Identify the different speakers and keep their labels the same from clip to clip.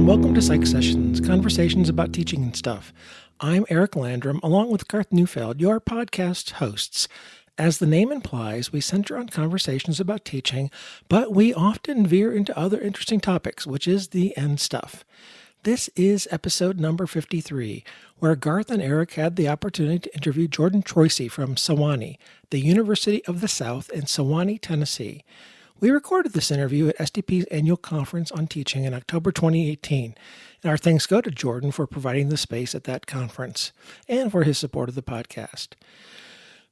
Speaker 1: and welcome to Psych Sessions, conversations about teaching and stuff. I'm Eric Landrum, along with Garth Neufeld, your podcast hosts. As the name implies, we center on conversations about teaching, but we often veer into other interesting topics, which is the end stuff. This is episode number 53, where Garth and Eric had the opportunity to interview Jordan Troisi from Sewanee, the University of the South in Sewanee, Tennessee. We recorded this interview at STP's annual conference on teaching in October 2018, and our thanks go to Jordan for providing the space at that conference and for his support of the podcast.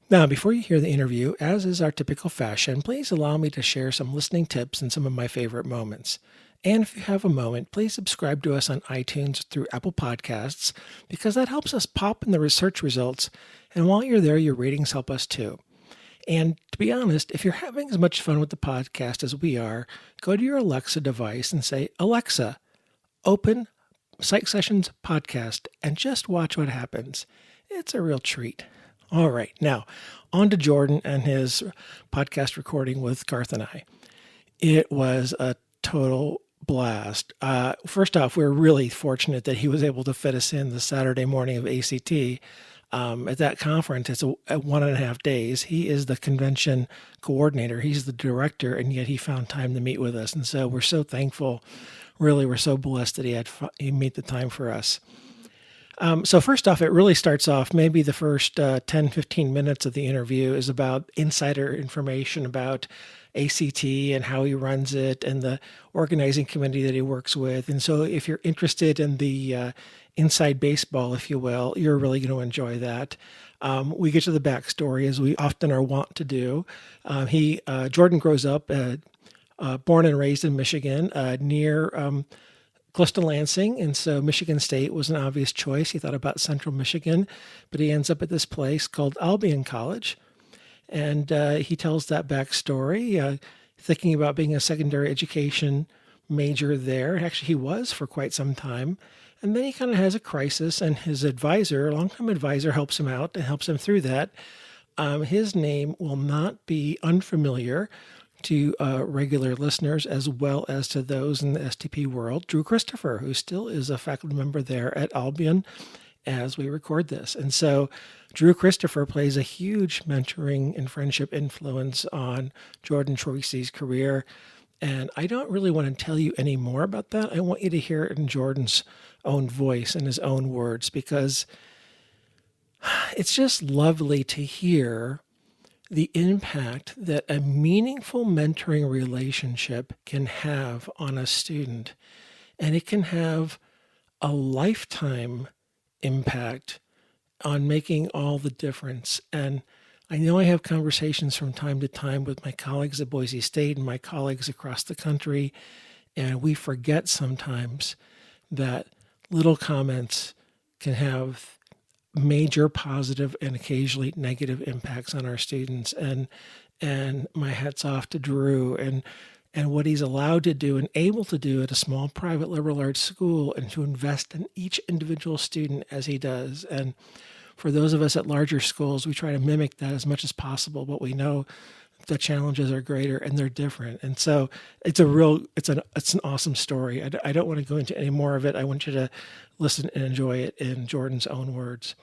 Speaker 1: Now, before you hear the interview, as is our typical fashion, please allow me to share some listening tips and some of my favorite moments. And if you have a moment, please subscribe to us on iTunes through Apple Podcasts, because that helps us pop in the research results, and while you're there, your ratings help us too. And to be honest, if you're having as much fun with the podcast as we are, go to your Alexa device and say, "Alexa, open Psych Sessions podcast," and just watch what happens. It's a real treat. All right, now on to Jordan and his podcast recording with Garth and I. It was a total blast. First off, we're really fortunate that he was able to fit us in the Saturday morning of ACT. At that conference, it's a 1.5 days. He is the convention coordinator. He's the director, and yet he found time to meet with us. And so we're so thankful. Really, we're so blessed that he made the time for us. So first off, it really starts off, maybe the first 10, 15 minutes of the interview is about insider information about ACT and how he runs it and the organizing committee that he works with. And so if you're interested in the inside baseball, if you will, you're really going to enjoy that. We get to the backstory, as we often are wont to do. Jordan grows up, born and raised in Michigan, near close to Lansing, and so Michigan State was an obvious choice. He thought about Central Michigan, but he ends up at this place called Albion College, and he tells that backstory, thinking about being a secondary education major there. Actually, he was for quite some time, and then he kind of has a crisis, and his advisor, a longtime advisor, helps him out and helps him through that. His name will not be unfamiliar to regular listeners as well as to those in the STP world. Drew Christopher, who still is a faculty member there at Albion as we record this. And so Drew Christopher plays a huge mentoring and friendship influence on Jordan Troisi's career. And I don't really want to tell you any more about that. I want you to hear it in Jordan's own voice and his own words, because it's just lovely to hear the impact that a meaningful mentoring relationship can have on a student. And it can have a lifetime impact on making all the difference. And I know I have conversations from time to time with my colleagues at Boise State and my colleagues across the country, and we forget sometimes that little comments can have major positive and occasionally negative impacts on our students. And my hat's off to Drew and what he's allowed to do and able to do at a small private liberal arts school, and to invest in each individual student as he does. And for those of us at larger schools, we try to mimic that as much as possible, but we know the challenges are greater and they're different. And so it's an awesome story. I don't want to go into any more of it. I want you to listen and enjoy it in Jordan's own words.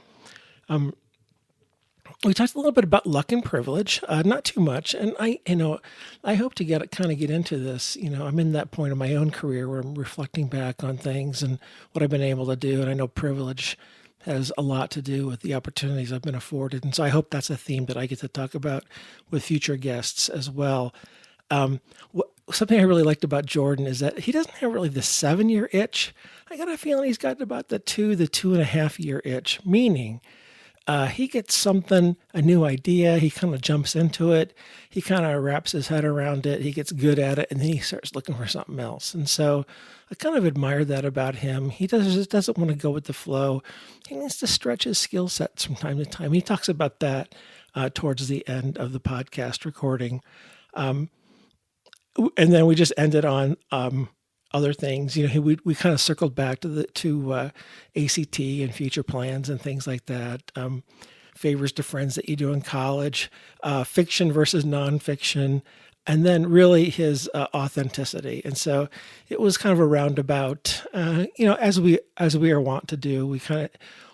Speaker 1: We talked a little bit about luck and privilege, not too much. And I hope to get into this. I'm in that point of my own career where I'm reflecting back on things and what I've been able to do. And I know privilege has a lot to do with the opportunities I've been afforded. And so I hope that's a theme that I get to talk about with future guests as well. Something I really liked about Jordan is that he doesn't have really the 7-year itch. I got a feeling he's got about the 2.5 year itch, meaning he gets something, a new idea, he kind of jumps into it, he kind of wraps his head around it, he gets good at it, and then he starts looking for something else. And so I kind of admire that about him. He just doesn't want to go with the flow. He needs to stretch his skill sets from time to time. He talks about that towards the end of the podcast recording. And then we just ended on other things. We kind of circled back to ACT and future plans and things like that. Favors to friends that you do in college, fiction versus nonfiction, and then really his authenticity. And so it was kind of a roundabout, as we are wont to do. We kind of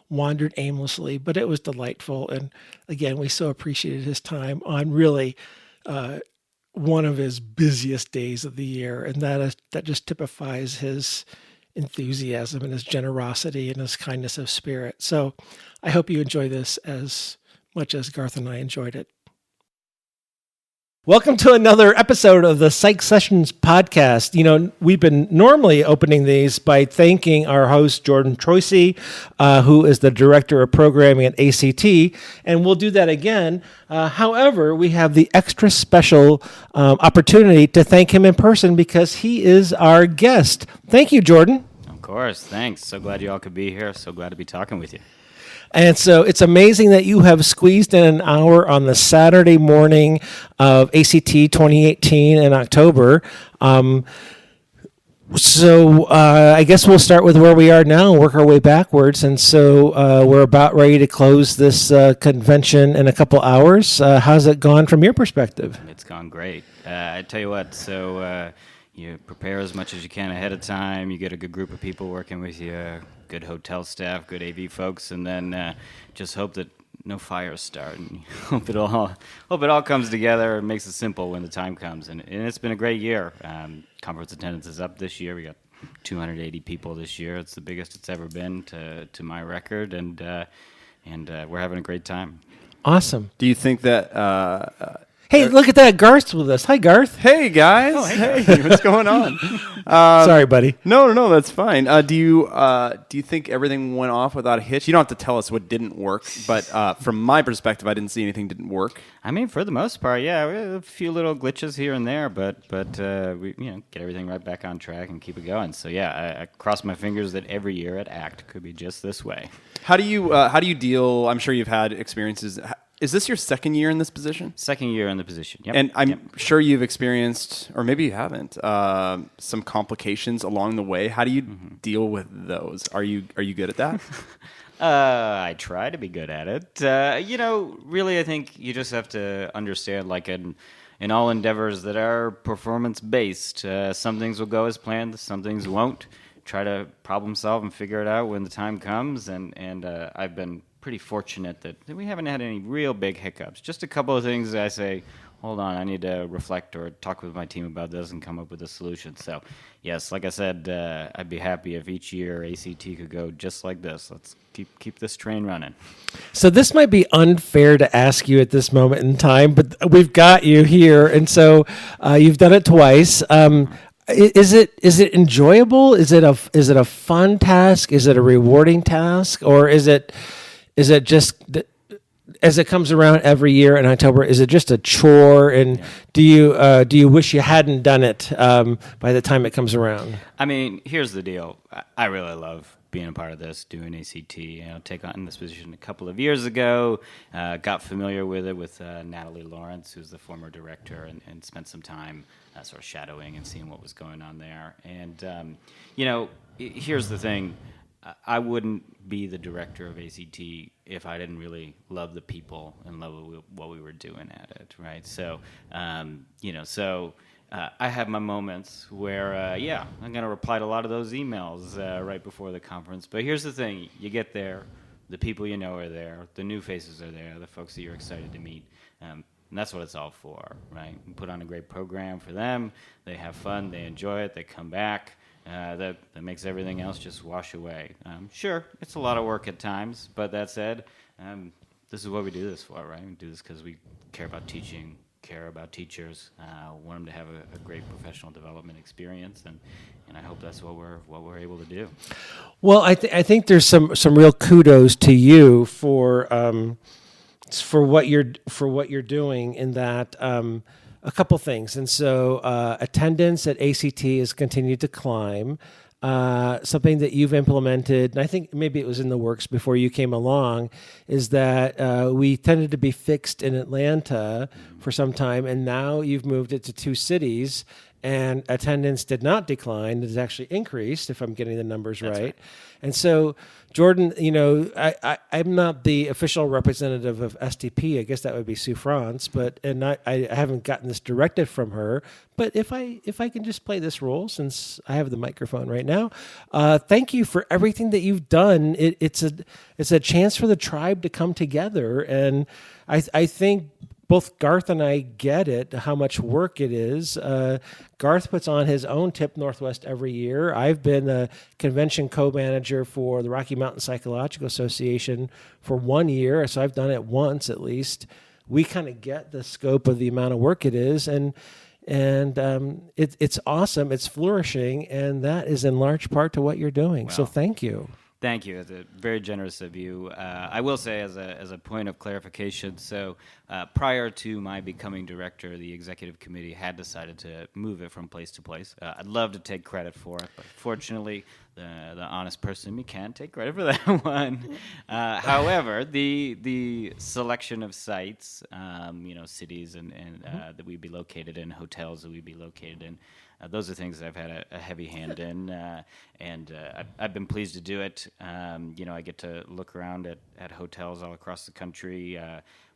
Speaker 1: wandered aimlessly, but it was delightful. And again, we so appreciated his time on really one of his busiest days of the year, and that just typifies his enthusiasm and his generosity and his kindness of spirit. So I hope you enjoy this as much as Garth and I enjoyed it. Welcome to another episode of the Psych Sessions podcast. We've been normally opening these by thanking our host, Jordan Troisi, who is the Director of Programming at ACT, and we'll do that again. However, we have the extra special opportunity to thank him in person because he is our guest. Thank you, Jordan.
Speaker 2: Of course, thanks. So glad you all could be here. So glad to be talking with you.
Speaker 1: And so it's amazing that you have squeezed in an hour on the Saturday morning of ACT 2018 in October. I guess we'll start with where we are now and work our way backwards. And so we're about ready to close this convention in a couple hours. How's it gone from your perspective?
Speaker 2: It's gone great. I tell you what, you prepare as much as you can ahead of time. You get a good group of people working with you, good hotel staff, good AV folks, and then just hope that no fires start, and hope it all comes together and makes it simple when the time comes. And it's been a great year. Conference attendance is up this year. We got 280 people this year. It's the biggest it's ever been to my record, and we're having a great time.
Speaker 1: Awesome.
Speaker 3: Do you think that?
Speaker 1: Hey, look at that. Garth's with us. Hi, Garth.
Speaker 3: Hey, guys.
Speaker 2: Oh, hey.
Speaker 3: Hey, what's going on?
Speaker 1: Sorry, buddy.
Speaker 3: No, that's fine. Do you think everything went off without a hitch? You don't have to tell us what didn't work, but from my perspective, I didn't see anything didn't work.
Speaker 2: I mean, for the most part, yeah, we had a few little glitches here and there, but we get everything right back on track and keep it going. So yeah, I cross my fingers that every year at ACT could be just this way.
Speaker 3: How do you deal? I'm sure you've had experiences. Is this your second year in this position?
Speaker 2: Second year in the position, yep.
Speaker 3: And I'm sure you've experienced, or maybe you haven't, some complications along the way. How do you deal with those? Are you good at that?
Speaker 2: I try to be good at it. Really, I think you just have to understand, like in all endeavors that are performance-based, some things will go as planned, some things won't. Try to problem solve and figure it out when the time comes, and I've been pretty fortunate that we haven't had any real big hiccups. Just a couple of things that I say, hold on, I need to reflect or talk with my team about this and come up with a solution. So, yes, like I said, I'd be happy if each year ACT could go just like this. Let's keep this train running.
Speaker 1: So this might be unfair to ask you at this moment in time, but we've got you here, and so you've done it twice. Is it enjoyable? Is it a fun task? Is it a rewarding task, or is it just as it comes around every year in October? Is it just a chore? And do you wish you hadn't done it by the time it comes around?
Speaker 2: I mean, here's the deal. I really love being a part of this, doing ACT. Take on this position a couple of years ago. Got familiar with it with Natalie Lawrence, who's the former director, and spent some time sort of shadowing and seeing what was going on there. And here's the thing. I wouldn't be the director of ACT if I didn't really love the people and love what we were doing at it, right? So, I have my moments where, I'm going to reply to a lot of those emails right before the conference. But here's the thing. You get there, the people you know are there, the new faces are there, the folks that you're excited to meet. And that's what it's all for, right? You put on a great program for them. They have fun. They enjoy it. They come back. That makes everything else just wash away. Sure, it's a lot of work at times, but that said, this is what we do this for, right? We do this because we care about teaching, care about teachers, want them to have a great professional development experience, and I hope that's what we're able to do.
Speaker 1: Well, I think there's some real kudos to you for what you're doing in that. A couple things. And so attendance at ACT has continued to climb. Something that you've implemented, and I think maybe it was in the works before you came along, is that we tended to be fixed in Atlanta for some time, and now you've moved it to 2 cities. and attendance did not decline. It has actually increased, if I'm getting the numbers right. And so, Jordan, I'm not the official representative of STP. I guess that would be Sue France, and I haven't gotten this directive from her. But if I can just play this role, since I have the microphone right now, thank you for everything that you've done. It's a chance for the tribe to come together, and I think both Garth and I get it, how much work it is. Garth puts on his own TIP Northwest every year. I've been a convention co-manager for the Rocky Mountain Psychological Association for 1 year, so I've done it once at least. We kind of get the scope of the amount of work it is, and it's awesome. It's flourishing, and that is in large part to what you're doing. So thank you.
Speaker 2: Thank you. It's very generous of you. I will say, as a point of clarification, so prior to my becoming director, the executive committee had decided to move it from place to place. I'd love to take credit for it, but fortunately, the honest person in me can't take credit for that one. However, the selection of sites, cities and that we'd be located in, hotels that we'd be located in, those are things that I've had a heavy hand in, and I've been pleased to do it. I get to look around at hotels all across the country.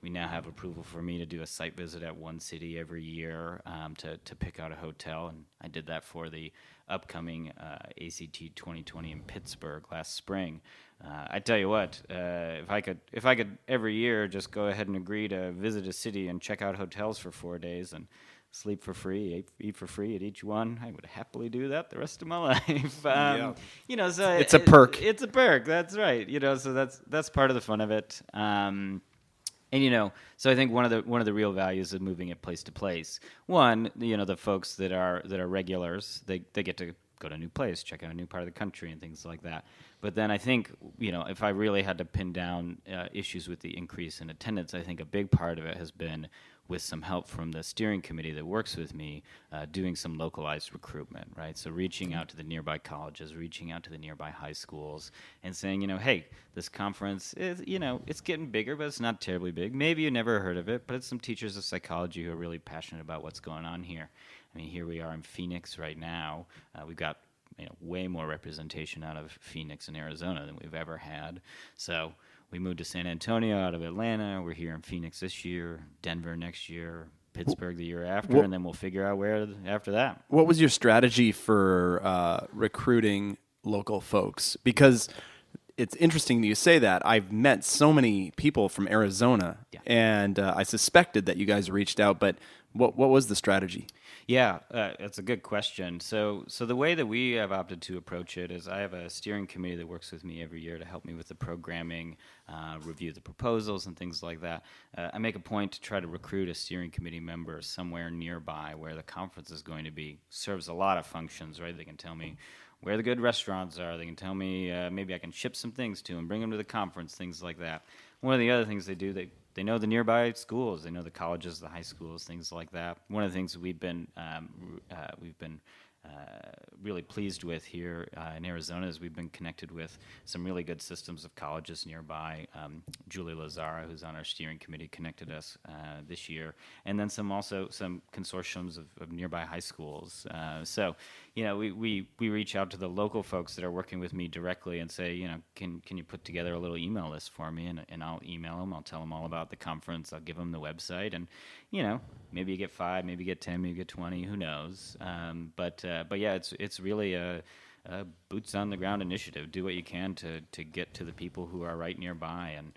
Speaker 2: We now have approval for me to do a site visit at one city every year to pick out a hotel, and I did that for the upcoming ACT 2020 in Pittsburgh last spring. I tell you what, if I could every year just go ahead and agree to visit a city and check out hotels for 4 days and sleep for free, eat for free at each one, I would happily do that the rest of my life. So
Speaker 3: it's a perk.
Speaker 2: It's a perk. That's right. So that's part of the fun of it. So I think one of the real values of moving it place to place. One, the folks that are regulars, they get to go to a new place, check out a new part of the country, and things like that. But then I think, if I really had to pin down issues with the increase in attendance, I think a big part of it has been, with some help from the steering committee that works with me, doing some localized recruitment, right? So reaching out to the nearby colleges, reaching out to the nearby high schools, and saying, hey, this conference is, it's getting bigger, but it's not terribly big. Maybe you never heard of it, but it's some teachers of psychology who are really passionate about what's going on here. I mean, here we are in Phoenix right now. We've got way more representation out of Phoenix and Arizona than we've ever had. So we moved to San Antonio out of Atlanta. We're here in Phoenix this year, Denver next year, Pittsburgh the year after, and then we'll figure out where after that.
Speaker 3: What was your strategy for recruiting local folks? Because it's interesting that you say that. I've met so many people from Arizona, and I suspected that you guys reached out, but what was the strategy?
Speaker 2: Yeah, that's a good question. So the way that we have opted to approach it is I have a steering committee that works with me every year to help me with the programming, review the proposals and things like that. I make a point to try to recruit a steering committee member somewhere nearby where the conference is going to be. Serves a lot of functions, right? They can tell me where the good restaurants are. They can tell me maybe I can ship some things to them, bring them to the conference, things like that. One of the other things they do, they know the nearby schools, they know the colleges, the high schools, things like that. One of the things we've been really pleased with here in Arizona is we've been connected with some really good systems of colleges nearby. Julie Lazara, who's on our steering committee, connected us this year, and then some consortiums of nearby high schools. So we reach out to the local folks that are working with me directly and say, can you put together a little email list for me, and I'll email them. I'll tell them all about the conference. I'll give them the website, and maybe you get 5, maybe you get 10, maybe you get 20. Who knows? But yeah, it's really a boots on the ground initiative. Do what you can to get to the people who are right nearby, and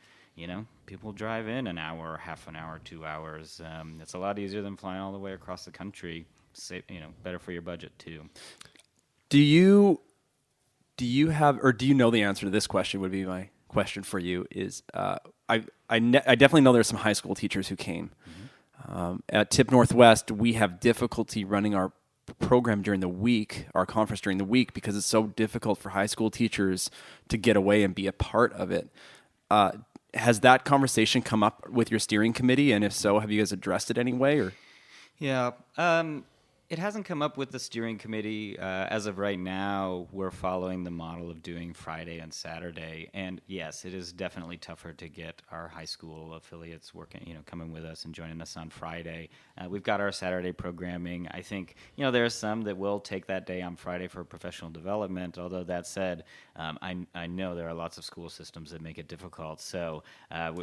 Speaker 2: people drive in an hour, half an hour, 2 hours. It's a lot easier than flying all the way across the country. Better for your budget too.
Speaker 3: Do you have, or do you know the answer to this question? Would be my question for you. Is I definitely know there's some high school teachers who came. Mm-hmm. At TIP Northwest, we have difficulty running our program during the week, our conference during the week, because it's so difficult for high school teachers to get away and be a part of it. Has that conversation come up with your steering committee? And if so, have you guys addressed it anyway? Or
Speaker 2: yeah, It hasn't come up with the steering committee. As of right now, we're following the model of doing Friday and Saturday. And yes, it is definitely tougher to get our high school affiliates coming with us and joining us on Friday. We've got our Saturday programming. I think, there are some that will take that day on Friday for professional development. Although that said, I know there are lots of school systems that make it difficult. So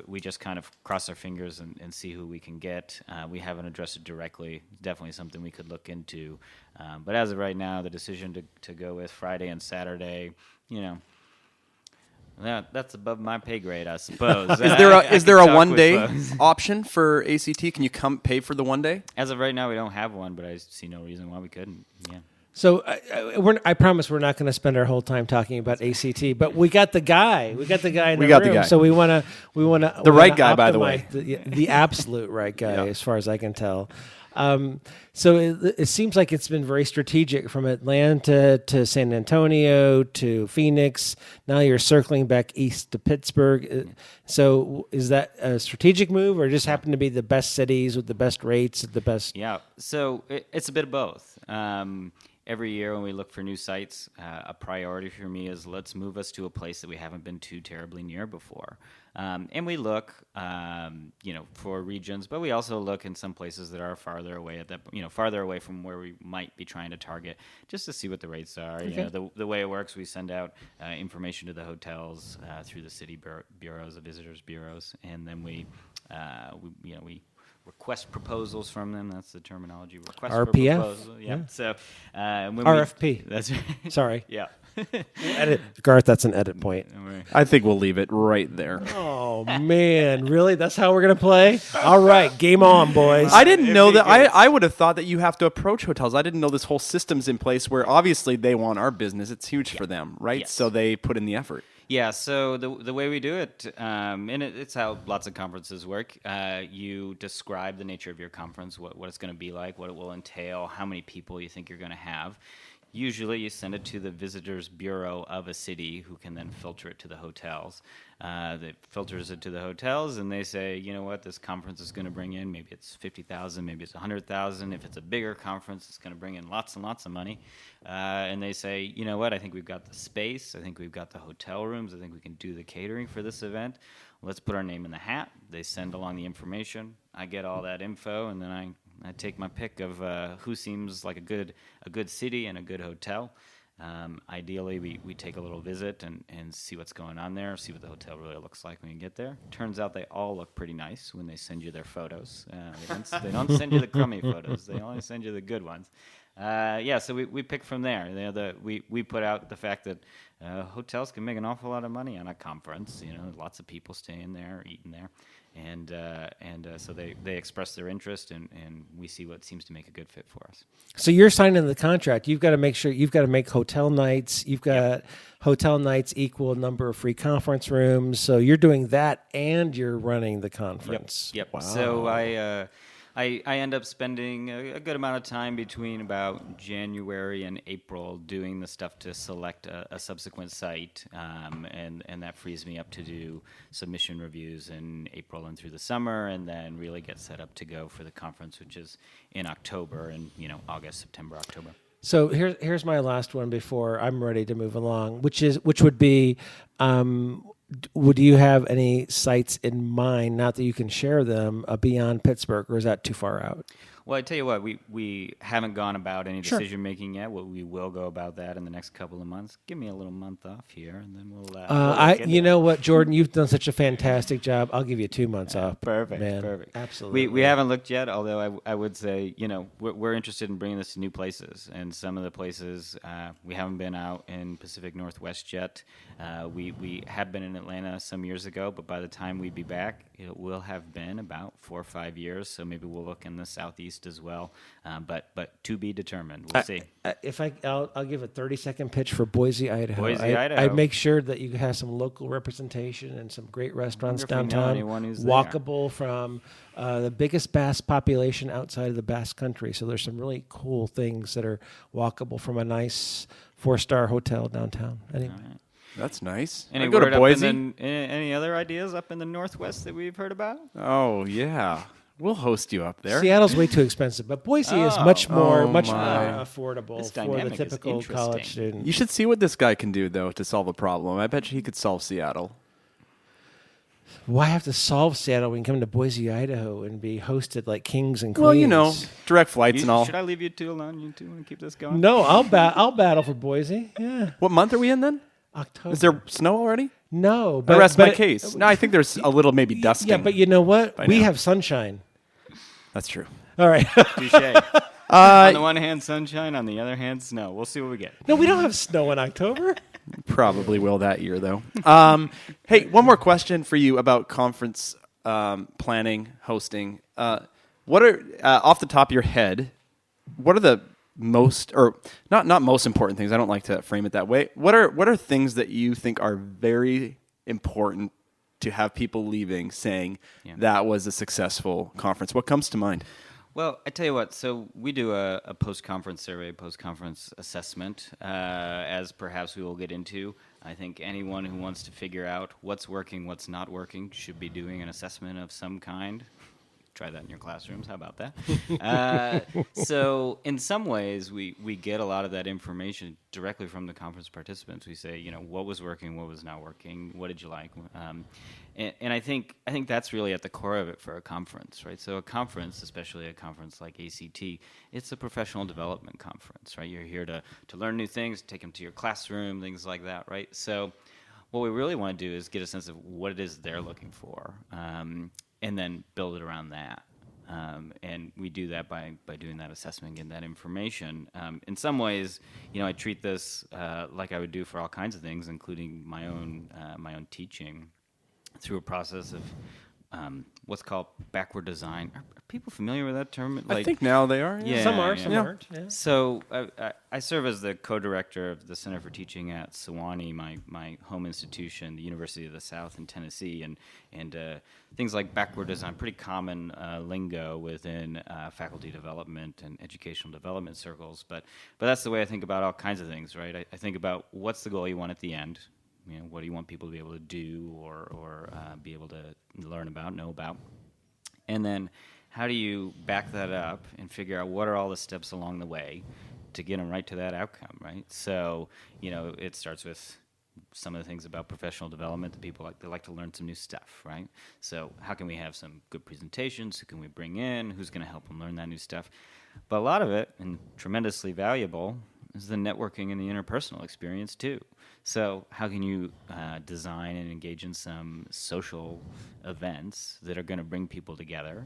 Speaker 2: we just kind of cross our fingers and see who we can get. We haven't addressed it directly. It's definitely something we could look into. But as of right now, the decision to go with Friday and Saturday, that's above my pay grade, I suppose.
Speaker 3: Is there a 1 day option for ACT? Can you pay for the 1 day?
Speaker 2: As of right now, we don't have one, but I see no reason why we couldn't. Yeah.
Speaker 1: So I promise we're not going to spend our whole time talking about ACT, but we got the guy. In the room. So we want to
Speaker 3: the right guy, by the way,
Speaker 1: the absolute right guy, as far as I can tell. So it seems like it's been very strategic from Atlanta to San Antonio to Phoenix. Now you're circling back east to Pittsburgh. So is that a strategic move, or just happen to be the best cities with the best rates, the best?
Speaker 2: Yeah. So it's a bit of both. Every year when we look for new sites, a priority for me is let's move us to a place that we haven't been too terribly near before. And we look, for regions, but we also look in some places that are farther away farther away from where we might be trying to target, just to see what the rates are.
Speaker 1: Okay.
Speaker 2: The way it works, we send out information to the hotels through the city bureaus, the visitors bureaus, and then we request proposals from them. That's the terminology. Request
Speaker 1: RPF?
Speaker 2: for proposal. Yeah. So when
Speaker 1: RFP.
Speaker 2: That's right.
Speaker 1: Sorry.
Speaker 2: Yeah.
Speaker 1: Edit, Garth. That's an edit point.
Speaker 3: I think we'll leave it right there.
Speaker 1: Oh man, really? That's how we're gonna play? All right, game on, boys.
Speaker 3: I didn't know that. I would have thought that you have to approach hotels. I didn't know this whole system's in place where obviously they want our business. It's huge for them, right?
Speaker 2: Yes.
Speaker 3: So they put in the effort.
Speaker 2: Yeah, so the way we do it, and it's how lots of conferences work, you describe the nature of your conference, what it's going to be like, what it will entail, how many people you think you're going to have. Usually you send it to the visitors bureau of a city who can then filter it to the hotels. That filters it to the hotels, and they say, you know what, this conference is going to bring in, maybe it's 50,000, maybe it's 100,000. If it's a bigger conference, it's going to bring in lots and lots of money. And they say, you know what, I think we've got the space, I think we've got the hotel rooms, I think we can do the catering for this event. Let's put our name in the hat. They send along the information. I get all that info, and then I take my pick of who seems like a good city and a good hotel. Ideally, we take a little visit and see what's going on there, see what the hotel really looks like when you get there. Turns out they all look pretty nice when they send you their photos. They don't send you the crummy photos. They only send you the good ones. So we pick from there. We put out the fact that hotels can make an awful lot of money on a conference. Lots of people staying there, eating there. So they express their interest, and we see what seems to make a good fit for us.
Speaker 1: So you're signing the contract. You've got to make sure you've got to make hotel nights. You've got hotel nights equal number of free conference rooms. So you're doing that, and you're running the conference.
Speaker 2: Yep.
Speaker 1: Wow.
Speaker 2: So I end up spending a good amount of time between about January and April doing the stuff to select a subsequent site, and that frees me up to do submission reviews in April and through the summer, and then really get set up to go for the conference, which is in October, and August, September, October.
Speaker 1: So here's my last one before I'm ready to move along, which would be. Would you have any sites in mind, not that you can share them, beyond Pittsburgh, or is that too far out?
Speaker 2: Well, I tell you what, we haven't gone about any decision making yet. We will go about that in the next couple of months. Give me a little month off here, and then we'll.
Speaker 1: You know what, Jordan, you've done such a fantastic job. I'll give you 2 months off.
Speaker 2: Perfect,
Speaker 1: man.
Speaker 2: Perfect.
Speaker 1: Absolutely.
Speaker 2: We haven't looked yet, although I would say we're interested in bringing this to new places, and some of the places we haven't been out in Pacific Northwest yet. We have been in Atlanta some years ago, but by the time we'd be back, it will have been about 4 or 5 years. So maybe we'll look in the Southeast as well, but to be determined. We'll see.
Speaker 1: I'll give a 30-second pitch for Boise, Idaho.
Speaker 2: Idaho.
Speaker 1: I'd make sure that you have some local representation and some great restaurants downtown, walkable from the biggest bass population outside of the Basque Country. So there's some really cool things that are walkable from a nice 4-star hotel downtown. Anyway.
Speaker 2: All right.
Speaker 3: That's nice.
Speaker 2: Any
Speaker 3: word
Speaker 2: up
Speaker 3: Boise?
Speaker 2: any other ideas up in the Northwest that we've heard about?
Speaker 3: Oh, yeah. We'll host you up there.
Speaker 1: Seattle's way too expensive, but Boise is much more
Speaker 3: my.
Speaker 1: affordable
Speaker 2: This
Speaker 1: for the
Speaker 2: dynamic is
Speaker 1: typical
Speaker 2: interesting.
Speaker 1: college student.
Speaker 3: You should see what this guy can do, though, to solve a problem. I bet you he could solve Seattle.
Speaker 1: Why have to solve Seattle when you come to Boise, Idaho, and be hosted like kings and queens?
Speaker 3: Well, you know, direct flights and all.
Speaker 2: Should I leave you two alone? You two want to keep this going?
Speaker 1: No, I'll battle for Boise. Yeah,
Speaker 3: What month are we in then?
Speaker 1: October.
Speaker 3: Is there snow already?
Speaker 1: No, but
Speaker 3: I rest my
Speaker 1: but-
Speaker 3: case. No, I think there's a little maybe dusting.
Speaker 1: Yeah, but you know what?
Speaker 3: by
Speaker 1: We
Speaker 3: now.
Speaker 1: have sunshine.
Speaker 3: That's true.
Speaker 1: All right.
Speaker 2: Touche. On the one hand, sunshine. On the other hand, snow. We'll see what we get.
Speaker 1: No, we don't have snow in October.
Speaker 3: Probably will that year, though. Hey, one more question for you about conference planning, hosting. What are, off the top of your head, what are the most, or not most important things? I don't like to frame it that way. What are things that you think are very important to have people leaving saying that was a successful conference? What comes to mind?
Speaker 2: Well, I tell you what. So we do a post-conference survey, post-conference assessment, as perhaps we will get into. I think anyone who wants to figure out what's working, what's not working, should be doing an assessment of some kind. Try that in your classrooms. How about that? So in some ways, we get a lot of that information directly from the conference participants. We say, what was working, what was not working, what did you like? And I think that's really at the core of it for a conference, right? So a conference, especially a conference like ACT, it's a professional development conference, right? You're here to learn new things, take them to your classroom, things like that, right? So what we really want to do is get a sense of what it is they're looking for, and then build it around that. And we do that by doing that assessment, getting that information. In some ways, I treat this like I would do for all kinds of things, including my own teaching, through a process of what's called backward design. Are people familiar with that term?
Speaker 3: I think now they are.
Speaker 2: Yeah.
Speaker 1: Some are, some aren't. Yeah.
Speaker 2: So I serve as the co-director of the Center for Teaching at Sewanee, my home institution, the University of the South in Tennessee, and things like backward design, pretty common lingo within faculty development and educational development circles. But that's the way I think about all kinds of things, right? I think about what's the goal you want at the end. What do you want people to be able to do or be able to learn about, know about? And then how do you back that up and figure out what are all the steps along the way to get them right to that outcome, right? So, it starts with some of the things about professional development that people they like to learn some new stuff, right? So how can we have some good presentations? Who can we bring in? Who's going to help them learn that new stuff? But a lot of it, and tremendously valuable, is the networking and the interpersonal experience too. So how can you design and engage in some social events that are going to bring people together?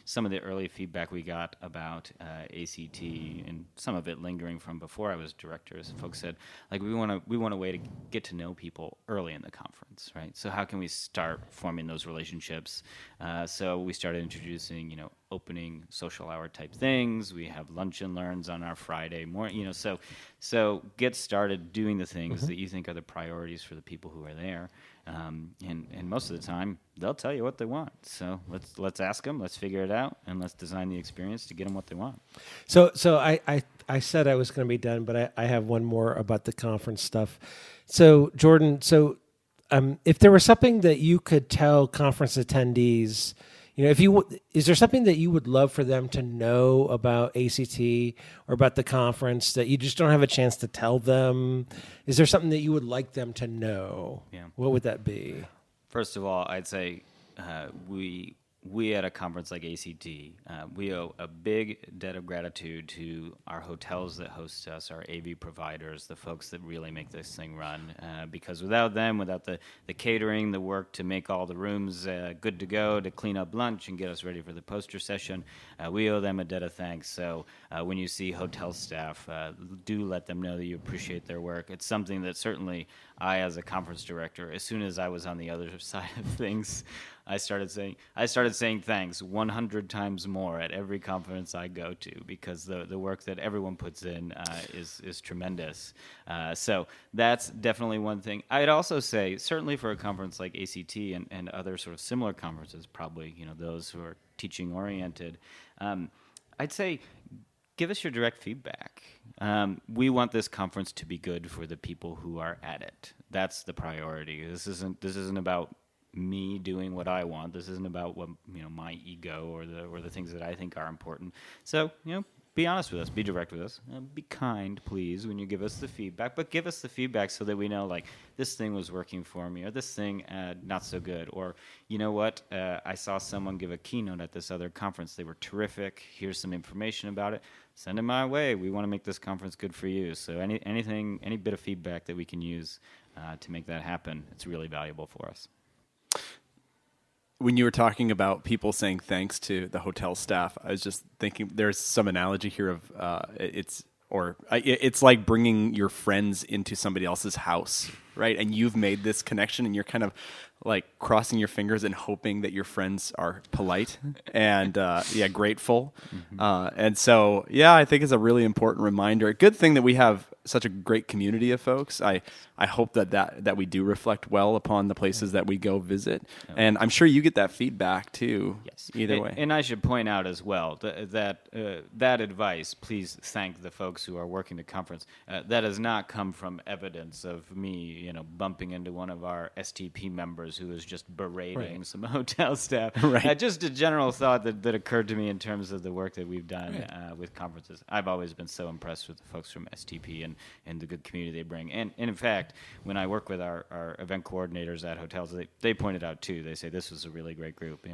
Speaker 2: Some of the early feedback we got about ACT, and some of it lingering from before I was director, is folks said, we want a way to get to know people early in the conference, right? So how can we start forming those relationships? So we started introducing, opening social hour type things. We have lunch and learns on our Friday morning, so get started doing the things that you think are the priorities for the people who are there. And most of the time, they'll tell you what they want. So let's ask them, let's figure it out, and let's design the experience to get them what they want.
Speaker 1: So I said I was going to be done, but I have one more about the conference stuff. So Jordan, if there was something that you could tell conference attendees, is there something that you would love for them to know about ACT or about the conference that you just don't have a chance to tell them? Is there something that you would like them to know?
Speaker 2: Yeah.
Speaker 1: What would that be?
Speaker 2: First of all, I'd say we at a conference like ACT, we owe a big debt of gratitude to our hotels that host us, our AV providers, the folks that really make this thing run. Because without them, without the catering, the work to make all the rooms good to go, to clean up lunch and get us ready for the poster session, we owe them a debt of thanks. So when you see hotel staff, do let them know that you appreciate their work. It's something that certainly I, as a conference director, as soon as I was on the other side of things, I started saying thanks 100 times more at every conference I go to, because the work that everyone puts in is tremendous. So that's definitely one thing. I'd also say, certainly for a conference like ACT and other sort of similar conferences, probably those who are teaching oriented, I'd say give us your direct feedback. We want this conference to be good for the people who are at it. That's the priority. This isn't about me doing what I want. This isn't about what my ego or the things that I think are important. So be honest with us. Be direct with us. Be kind, please, when you give us the feedback. But give us the feedback so that we know, like, this thing was working for me, or this thing not so good. Or, you know what? I saw someone give a keynote at this other conference. They were terrific. Here's some information about it. Send it my way. We want to make this conference good for you. So any bit of feedback that we can use to make that happen, it's really valuable for us.
Speaker 3: When you were talking about people saying thanks to the hotel staff, I was just thinking there's some analogy here of it's like bringing your friends into somebody else's house, right? And you've made this connection, and you're kind of like crossing your fingers and hoping that your friends are polite and grateful. Mm-hmm. And so, I think it's a really important reminder. A good thing that we have such a great community of folks. I hope that we do reflect well upon the places that we go visit. And I'm sure you get that feedback too.
Speaker 2: Yes.
Speaker 3: Either way.
Speaker 2: And I should point out as well that advice, please thank the folks who are working the conference. That does not come from evidence of me, bumping into one of our STP members who is just berating some hotel staff.
Speaker 3: Right.
Speaker 2: Just a general thought that occurred to me in terms of the work that we've done with conferences. I've always been so impressed with the folks from STP and the good community they bring. And in fact, when I work with our event coordinators at hotels, they pointed out too. They say this was a really great group.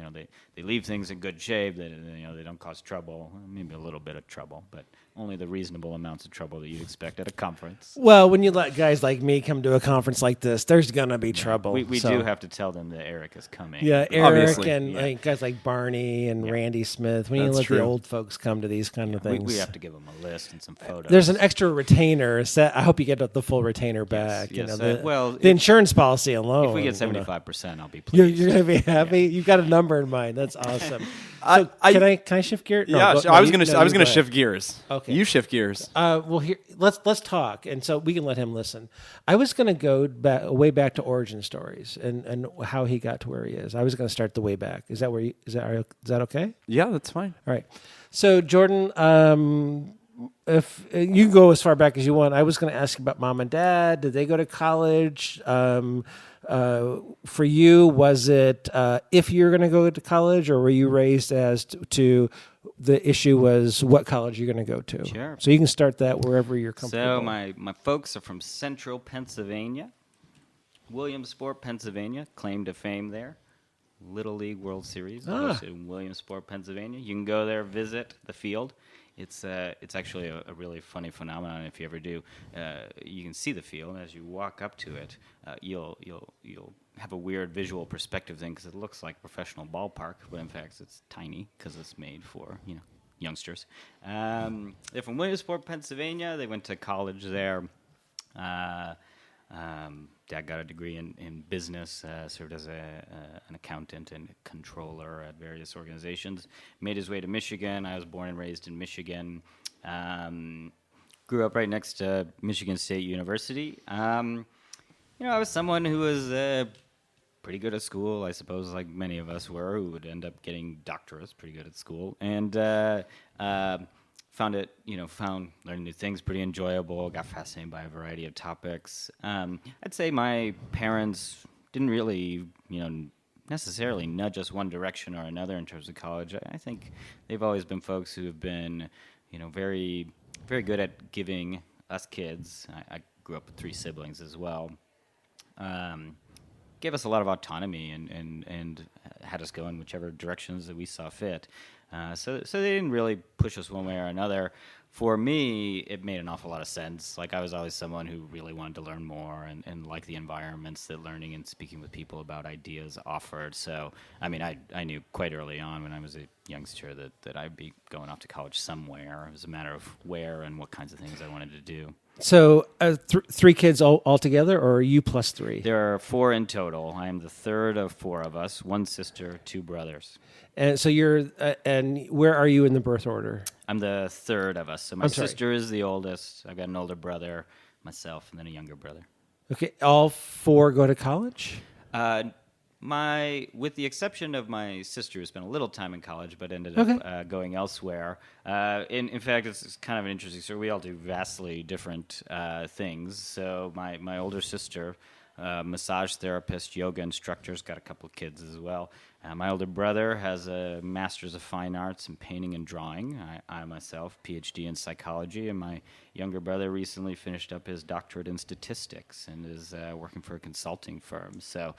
Speaker 2: They leave things in good shape. They don't cause trouble. Maybe a little bit of trouble, but only the reasonable amounts of trouble that you'd expect at a conference.
Speaker 1: Well, when you let guys like me come to a conference like this, there's gonna be trouble.
Speaker 2: We do have to tell them that Eric is coming.
Speaker 1: Yeah, Eric
Speaker 3: obviously.
Speaker 1: and like guys like Barney and Randy Smith. When you
Speaker 3: That's
Speaker 1: let
Speaker 3: true.
Speaker 1: the old folks come to these kind of things,
Speaker 2: We have to give them a list and some photos.
Speaker 1: There's an extra retainer set. I hope you get the full retainer back.
Speaker 2: yes.
Speaker 1: The insurance policy alone.
Speaker 2: If we get 75%, I'll be pleased.
Speaker 1: You're gonna be happy. You've got a number in mind. That's awesome. So can I shift gears? No,
Speaker 3: I was gonna shift gears.
Speaker 1: Okay.
Speaker 3: You shift gears.
Speaker 1: Well, here let's talk, and so we can let him listen. I was going to go way back to origin stories and how he got to where he is. I was going to start the way back. Is that is that okay?
Speaker 3: Yeah, that's fine.
Speaker 1: All right. So Jordan, if you can go as far back as you want, I was going to ask you about mom and dad. Did they go to college? For you, was it if you're going to go to college, or were you raised as to the issue was what college you're going to go to?
Speaker 2: Sure.
Speaker 1: So you can start that wherever you're comfortable.
Speaker 2: So my folks are from Central Pennsylvania, Williamsport, Pennsylvania, claim to fame there. Little League World Series hosted in Williamsport, Pennsylvania. You can go there, visit the field. It's actually a really funny phenomenon. If you ever do, you can see the field, and as you walk up to it, you'll have a weird visual perspective thing because it looks like a professional ballpark, but in fact it's tiny because it's made for youngsters. They're from Williamsport, Pennsylvania. They went to college there. Dad got a degree in business, served as an accountant and controller at various organizations. Made his way to Michigan. I was born and raised in Michigan. Grew up right next to Michigan State University. I was someone who was pretty good at school, I suppose, like many of us were, who would end up getting doctorates, pretty good at school. And found learning new things pretty enjoyable, got fascinated by a variety of topics. I'd say my parents didn't really, necessarily nudge us one direction or another in terms of college. I think they've always been folks who have been, very, very good at giving us kids. I grew up with 3 siblings as well. Gave us a lot of autonomy and had us go in whichever directions that we saw fit. So they didn't really push us one way or another. For me, it made an awful lot of sense. Like, I was always someone who really wanted to learn more and like the environments that learning and speaking with people about ideas offered. So, I mean, I knew quite early on when I was a youngster that I'd be going off to college somewhere. It was a matter of where and what kinds of things I wanted to do.
Speaker 1: So 3 kids all together, or are you plus 3?
Speaker 2: There are 4 in total. I am the third of 4 of us, 1 sister, 2 brothers.
Speaker 1: And so you're, and where are you in the birth order?
Speaker 2: I'm the third of us. So my sister is the oldest. I've got an older brother, myself, and then a younger brother.
Speaker 1: Okay, all 4 go to college?
Speaker 2: With the exception of my sister, who spent a little time in college but ended up going elsewhere. In fact, it's kind of an interesting story. We all do vastly different things. So my older sister massage therapist, yoga instructors, got a couple of kids as well. My older brother has a Master's of Fine Arts in painting and drawing. I myself, PhD in psychology, and my younger brother recently finished up his doctorate in statistics and is working for a consulting firm. So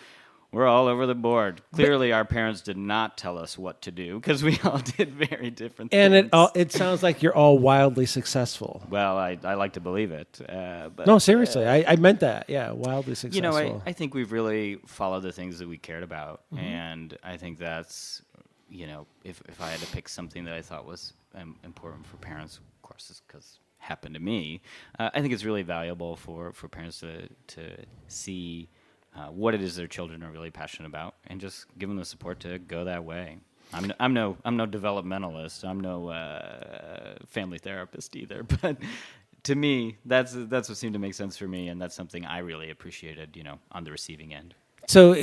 Speaker 2: we're all over the board. Clearly, our parents did not tell us what to do because we all did very different
Speaker 1: And
Speaker 2: things.
Speaker 1: it sounds like you're all wildly successful.
Speaker 2: Well, I like to believe it. But,
Speaker 1: No, seriously, I meant that. Yeah, wildly successful.
Speaker 2: you know, I think we've really followed the things that we cared about. And I think that's, you know, if I had to pick something that I thought was important for parents, of course, it's because it happened to me. I think it's really valuable for parents to see what it is their children are really passionate about, and just give them the support to go that way. I'm no developmentalist. I'm no family therapist either. But to me, that's what seemed to make sense for me, and that's something I really appreciated. You know, on the receiving end.
Speaker 1: So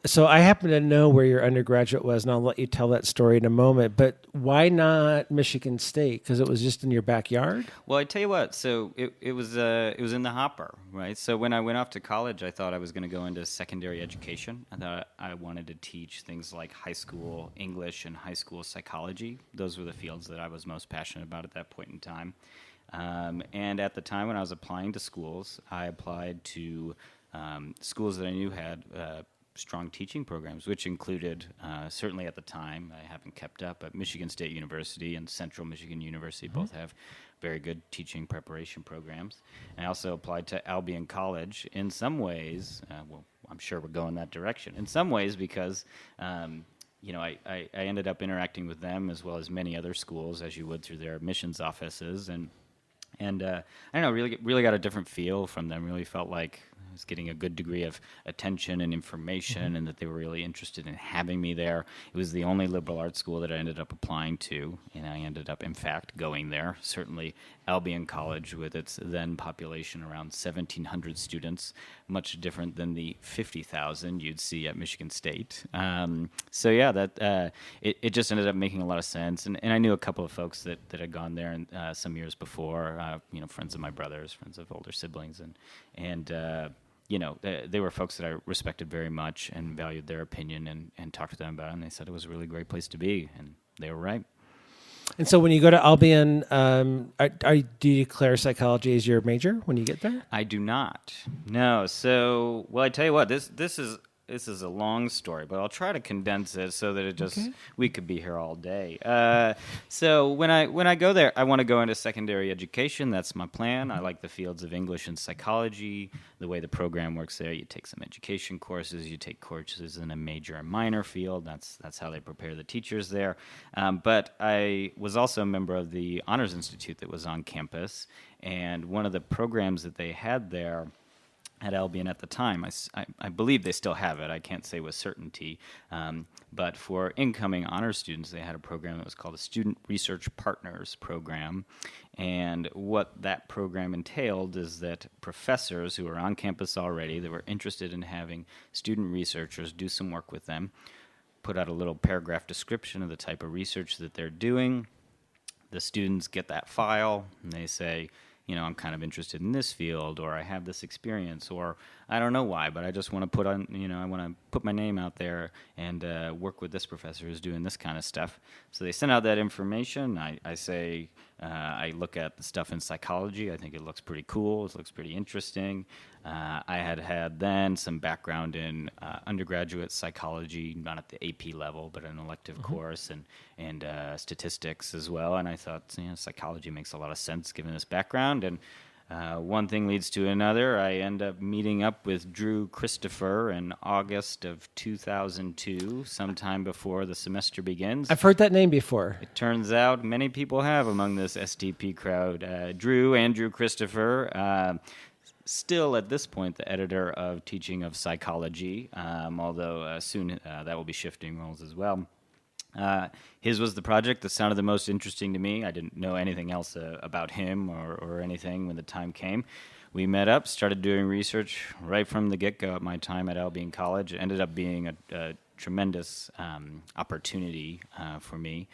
Speaker 1: so I happen to know where your undergraduate was, and I'll let you tell that story in a moment. But why not Michigan State? Because it was just in your backyard.
Speaker 2: Well, I tell you what. So it was in the hopper, right? So when I went off to college, I thought I was going to go into secondary education. I thought I wanted to teach things like high school English and high school psychology. Those were the fields that I was most passionate about at that point in time. And at the time when I was applying to schools, I applied to schools that I knew had strong teaching programs, which included, certainly at the time, I haven't kept up, but Michigan State University and Central Michigan University both have very good teaching preparation programs. And I also applied to Albion College in some ways, well, I'm sure we're going that direction, in some ways because you know, I ended up interacting with them as well as many other schools, as you would through their admissions offices, and I don't know, really got a different feel from them. Really felt like I was getting a good degree of attention and information, and that they were really interested in having me there. It was the only liberal arts school that I ended up applying to, and I ended up, in fact, going there. Certainly, Albion College, with its then population around 1,700 students, much different than the 50,000 you'd see at Michigan State. So yeah, that it just ended up making a lot of sense, and I knew a couple of folks that had gone there in, some years before. You know, friends of my brothers, friends of older siblings, and you know, they were folks that I respected very much and valued their opinion, and talked to them about it, and they said it was a really great place to be, and they were right.
Speaker 1: And so when you go to Albion, do you declare psychology as your major when you get there?
Speaker 2: I do not. No. So, well, I tell you what, this is a long story, but I'll try to condense it so that it just we could be here all day. So when I go there, I want to go into secondary education. That's my plan. I like the fields of English and psychology. The way the program works there, you take some education courses, you take courses in a major and minor field. That's how they prepare the teachers there. But I was also a member of the Honors Institute that was on campus, and one of the programs that they had there at Albion at the time, I believe they still have it, I can't say with certainty, but for incoming honors students, they had a program that was called a Student Research Partners Program, and what that program entailed is that professors who were on campus already, that were interested in having student researchers do some work with them, put out a little paragraph description of the type of research that they're doing. The students get that file, and they say, you know, I'm kind of interested in this field, or I have this experience, or I don't know why, but I just want to I want to put my name out there and work with this professor who's doing this kind of stuff. So they send out that information. I say, I look at the stuff in psychology. I think it looks pretty cool. It looks pretty interesting. I had then some background in undergraduate psychology, not at the AP level, but an elective course, and statistics as well. And I thought, you know, psychology makes a lot of sense given this background. And one thing leads to another. I end up meeting up with Drew Christopher in August of 2002, sometime before the semester begins.
Speaker 1: I've heard that name before.
Speaker 2: It turns out many people have among this STP crowd. Andrew Christopher, still at this point the editor of Teaching of Psychology, although soon that will be shifting roles as well. His was the project that sounded the most interesting to me. I didn't know anything else about him or anything when the time came. We met up, started doing research right from the get-go at my time at Albion College. It ended up being a tremendous opportunity for me.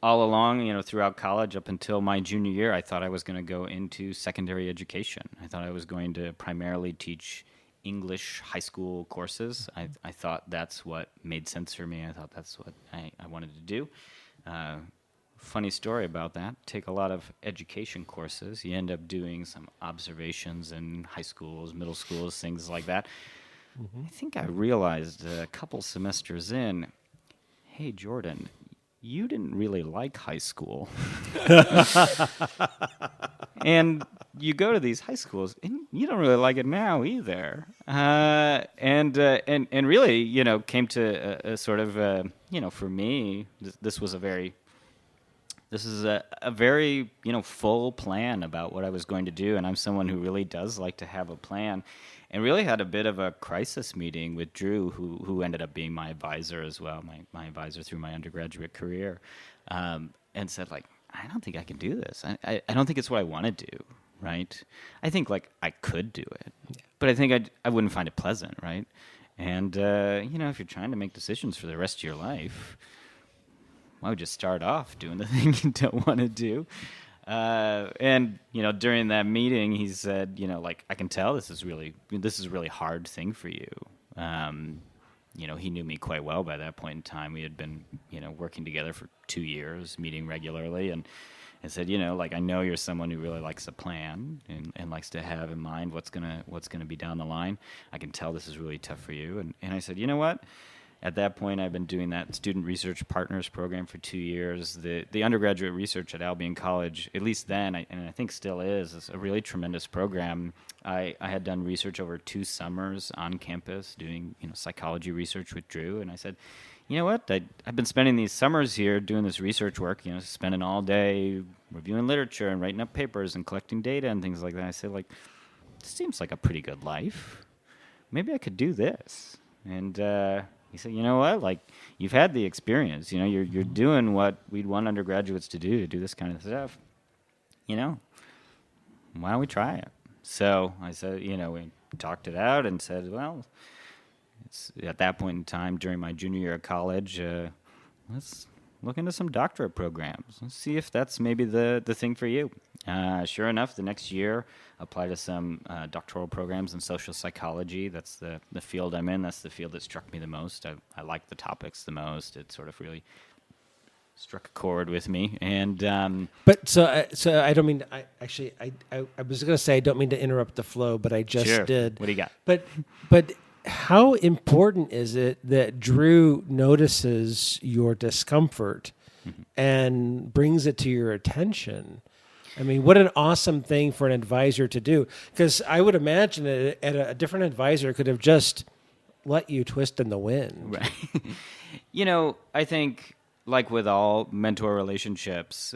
Speaker 2: all along, throughout college up until my junior year, I thought I was going to go into secondary education. I thought I was going to primarily teach English high school courses. I thought that's what made sense for me. I thought that's what I wanted to do. Funny story about that. Take a lot of education courses. You end up doing some observations in high schools, middle schools, things like that. I think I realized a couple semesters in, hey, Jordan, you didn't really like high school. And you go to these high schools, and you don't really like it now either. And really, came to a sort of, for me, this is a very, full plan about what I was going to do. And I'm someone who really does like to have a plan, and really had a bit of a crisis meeting with Drew, who ended up being my advisor as well, my advisor through my undergraduate career, and said, like, I don't think I can do this. I don't think it's what I want to do, right? I think, like, I could do it, but I think I wouldn't find it pleasant, right? And, if you're trying to make decisions for the rest of your life, why would you start off doing the thing you don't want to do? And during that meeting, he said, like, I can tell this is a really hard thing for you. He knew me quite well by that point in time. We had been, working together for 2 years, meeting regularly, and said, like, I know you're someone who really likes a plan and likes to have in mind what's gonna be down the line. I can tell this is really tough for you. And I said, you know what? At that point, I've been doing that Student Research Partners program for 2 years. The undergraduate research at Albion College, at least then, and I think still is a really tremendous program. I had done research over 2 summers on campus doing psychology research with Drew, and I said, you know what? I've been spending these summers here doing this research work, spending all day reviewing literature and writing up papers and collecting data and things like that. I said, like, this seems like a pretty good life. Maybe I could do this. And he said, you know what? Like, you've had the experience. You're doing what we'd want undergraduates to do this kind of stuff. Why don't we try it? So I said, we talked it out and said, well, it's at that point in time during my junior year of college, let's look into some doctorate programs. Let's see if that's maybe the thing for you. Sure enough, the next year, applied to some doctoral programs in social psychology. That's the field I'm in. That's the field that struck me the most. I like the topics the most. It sort of really struck a chord with me. And
Speaker 1: but so I don't mean to, I was going to say I don't mean to interrupt the flow, but I just
Speaker 2: sure.
Speaker 1: did.
Speaker 2: What do you got?
Speaker 1: But how important is it that Drew notices your discomfort and brings it to your attention? I mean, what an awesome thing for an advisor to do. Because I would imagine that a different advisor could have just let you twist in the wind.
Speaker 2: Right. I think, like with all mentor relationships,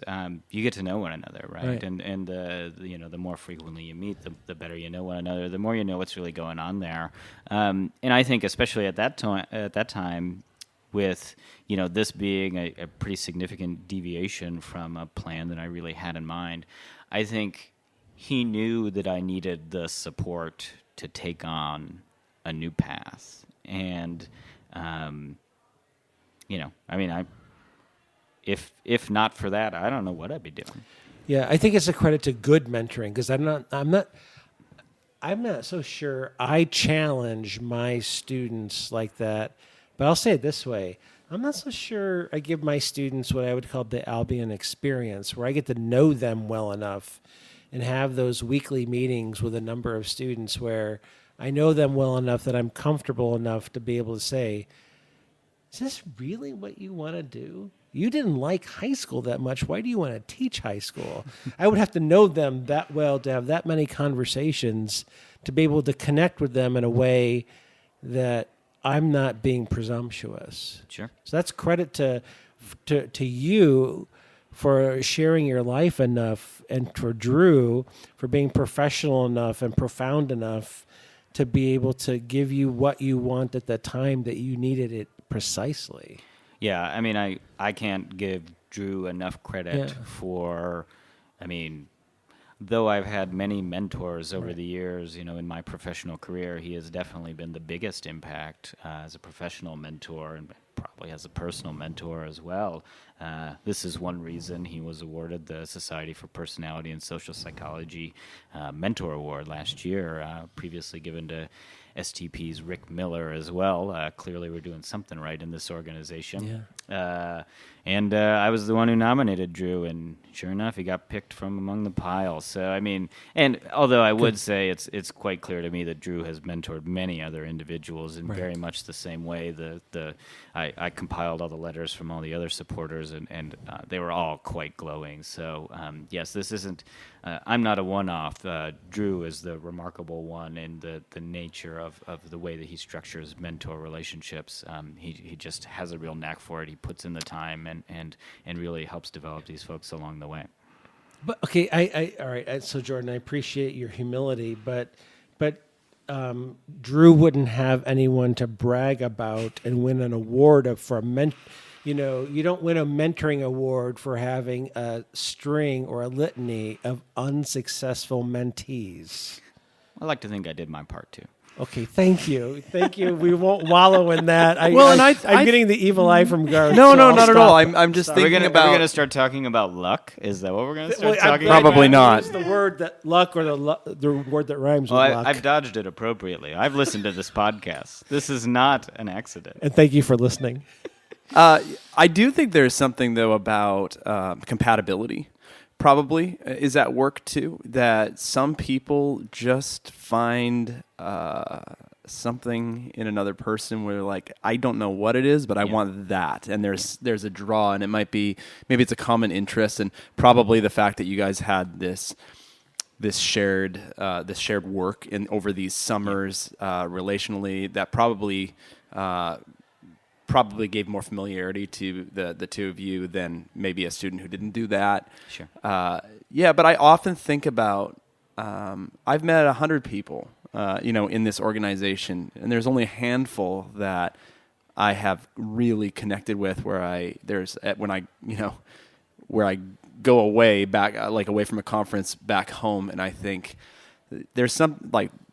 Speaker 2: you get to know one another, right? And the more frequently you meet, the better you know one another. The more you know what's really going on there. And I think, especially at that time, with this being a pretty significant deviation from a plan that I really had in mind, I think he knew that I needed the support to take on a new path. And if not for that, I don't know what I'd be doing.
Speaker 1: Yeah, I think it's a credit to good mentoring, because I'm not so sure I challenge my students like that. But I'll say it this way. I'm not so sure I give my students what I would call the Albion experience, where I get to know them well enough and have those weekly meetings with a number of students where I know them well enough that I'm comfortable enough to be able to say, is this really what you want to do? You didn't like high school that much. Why do you want to teach high school? I would have to know them that well to have that many conversations to be able to connect with them in a way that I'm not being presumptuous.
Speaker 2: Sure.
Speaker 1: So that's credit to you for sharing your life enough, and for Drew for being professional enough and profound enough to be able to give you what you want at the time that you needed it precisely.
Speaker 2: Yeah, I mean, I can't give Drew enough credit for, though I've had many mentors over the years, in my professional career, he has definitely been the biggest impact as a professional mentor and probably as a personal mentor as well. This is one reason he was awarded the Society for Personality and Social Psychology Mentor Award last year, previously given to STP's Rick Miller as well. Clearly, we're doing something right in this organization.
Speaker 1: Yeah.
Speaker 2: And I was the one who nominated Drew, and sure enough, he got picked from among the pile. So, I mean, and although I would say it's quite clear to me that Drew has mentored many other individuals in very much the same way. I compiled all the letters from all the other supporters, and they were all quite glowing. So, yes, this isn't, I'm not a one-off. Drew is the remarkable one in the nature of the way that he structures mentor relationships. He just has a real knack for it. He puts in the time and really helps develop these folks along the way.
Speaker 1: But okay, all right. So Jordan, I appreciate your humility, but Drew wouldn't have anyone to brag about and win an award for you don't win a mentoring award for having a string or a litany of unsuccessful mentees.
Speaker 2: I like to think I did my part too.
Speaker 1: Okay, thank you. We won't wallow in that. I'm getting the evil eye from Garth.
Speaker 3: No,
Speaker 1: so
Speaker 3: no,
Speaker 1: I'll
Speaker 3: not at
Speaker 1: stop
Speaker 3: all.
Speaker 1: it.
Speaker 3: I'm just thinking
Speaker 2: Are we
Speaker 3: about.
Speaker 2: going to start talking about luck? Is that what we're going to start talking
Speaker 1: I'm
Speaker 2: about?
Speaker 3: Probably not.
Speaker 1: Use the word that luck or the word that rhymes with
Speaker 2: Well,
Speaker 1: luck.
Speaker 2: I've dodged it appropriately. I've listened to this podcast. This is not an accident.
Speaker 1: And thank you for listening.
Speaker 3: I do think there's something though about compatibility. Probably is at work too. That some people just find something in another person where like I don't know what it is, but I want that. And there's a draw, and it might be maybe it's a common interest, and probably the fact that you guys had this shared work in over these summers relationally that probably gave more familiarity to the two of you than maybe a student who didn't do that.
Speaker 2: Sure.
Speaker 3: But I often think about I've met 100 people, in this organization, and there's only a handful that I have really connected with where I go away back, away from a conference back home, and I think there's some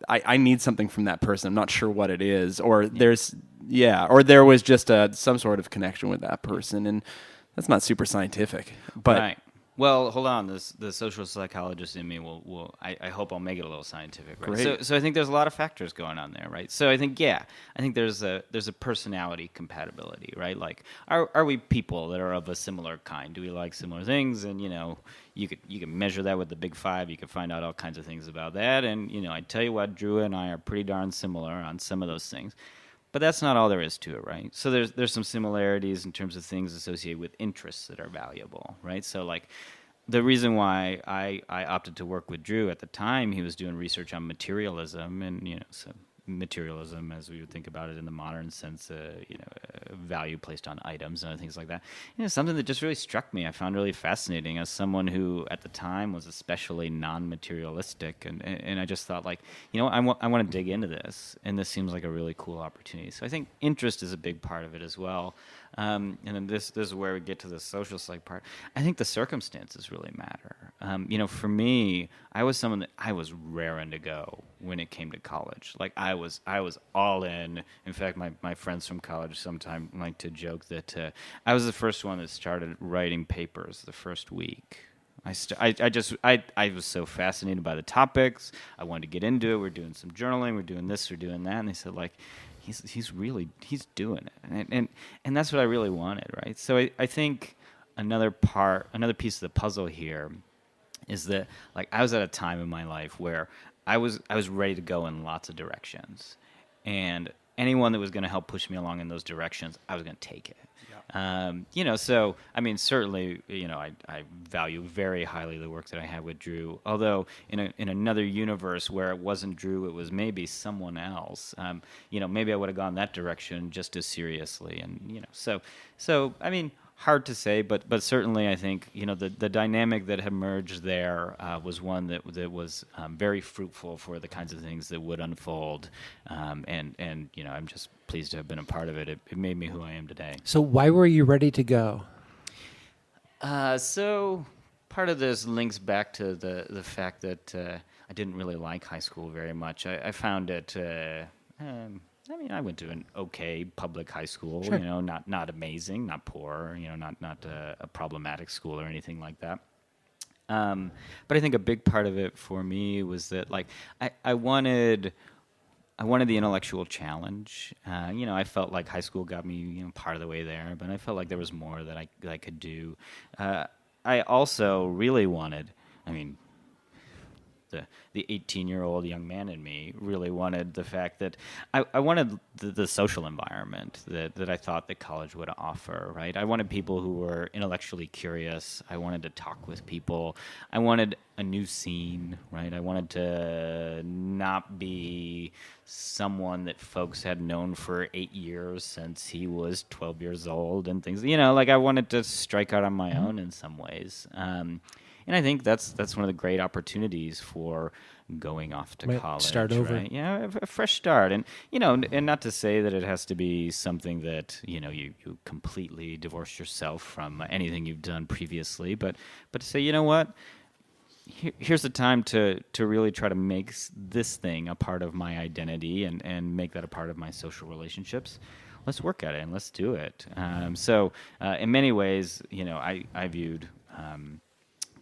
Speaker 3: I need something from that person. I'm not sure what it is, or there was just some sort of connection with that person, and that's not super scientific. But
Speaker 2: right. Well, hold on. The social psychologist in me I hope I'll make it a little scientific, right?
Speaker 3: Great.
Speaker 2: So I think there's a lot of factors going on there, right? So I think there's a personality compatibility, right? Like, are we people that are of a similar kind? Do we like similar things? And you can measure that with the Big Five. You can find out all kinds of things about that. And I tell you what, Drew and I are pretty darn similar on some of those things. But that's not all there is to it, right? So there's some similarities in terms of things associated with interests that are valuable, right? So like the reason why I opted to work with Drew at the time, he was doing research on materialism, and so materialism, as we would think about it in the modern sense, value placed on items and other things like that. Something that just really struck me. I found really fascinating as someone who at the time was especially non-materialistic, and I just thought I want to dig into this, and this seems like a really cool opportunity. So I think interest is a big part of it as well. And then this is where we get to the social psych part. I think the circumstances really matter. For me, I was someone that I was raring to go when it came to college. Like I was all in. In fact, my friends from college sometimes like to joke that I was the first one that started writing papers the first week. I was so fascinated by the topics. I wanted to get into it. We're doing some journaling. We're doing this. We're doing that. And they said he's doing it, and that's what I really wanted, right? So I think another piece of the puzzle here is that I was at a time in my life where I was ready to go in lots of directions, and anyone that was going to help push me along in those directions, I was going to take it. So I mean, certainly, I value very highly the work that I had with Drew. Although in another universe where it wasn't Drew, it was maybe someone else. Maybe I would have gone that direction just as seriously. And so I mean, hard to say, but certainly I think the dynamic that emerged there was one that was very fruitful for the kinds of things that would unfold. And I'm just pleased to have been a part of it. It made me who I am today.
Speaker 1: So why were you ready to go?
Speaker 2: So part of this links back to the fact that I didn't really like high school very much. I found it. I mean, I went to an okay public high school.
Speaker 1: Sure.
Speaker 2: Not amazing, not poor. Not a problematic school or anything like that. But I think a big part of it for me was that, like, I wanted the intellectual challenge. I felt like high school got me, part of the way there, but I felt like there was more that I could do. I also really wanted, I mean, the 18-year-old young man in me really wanted the fact that I wanted the social environment that I thought that college would offer, right? I wanted people who were intellectually curious. I wanted to talk with people. I wanted a new scene, right? I wanted to not be someone that folks had known for 8 years since he was 12 years old and things. Like I wanted to strike out on my own in some ways. And I think that's one of the great opportunities for going off to college.
Speaker 1: Start over.
Speaker 2: Right? Yeah, a fresh start. And, and not to say that it has to be something that, you completely divorce yourself from anything you've done previously, but to say, you know what? Here's the time to really try to make this thing a part of my identity and make that a part of my social relationships. Let's work at it and let's do it. So in many ways, I viewed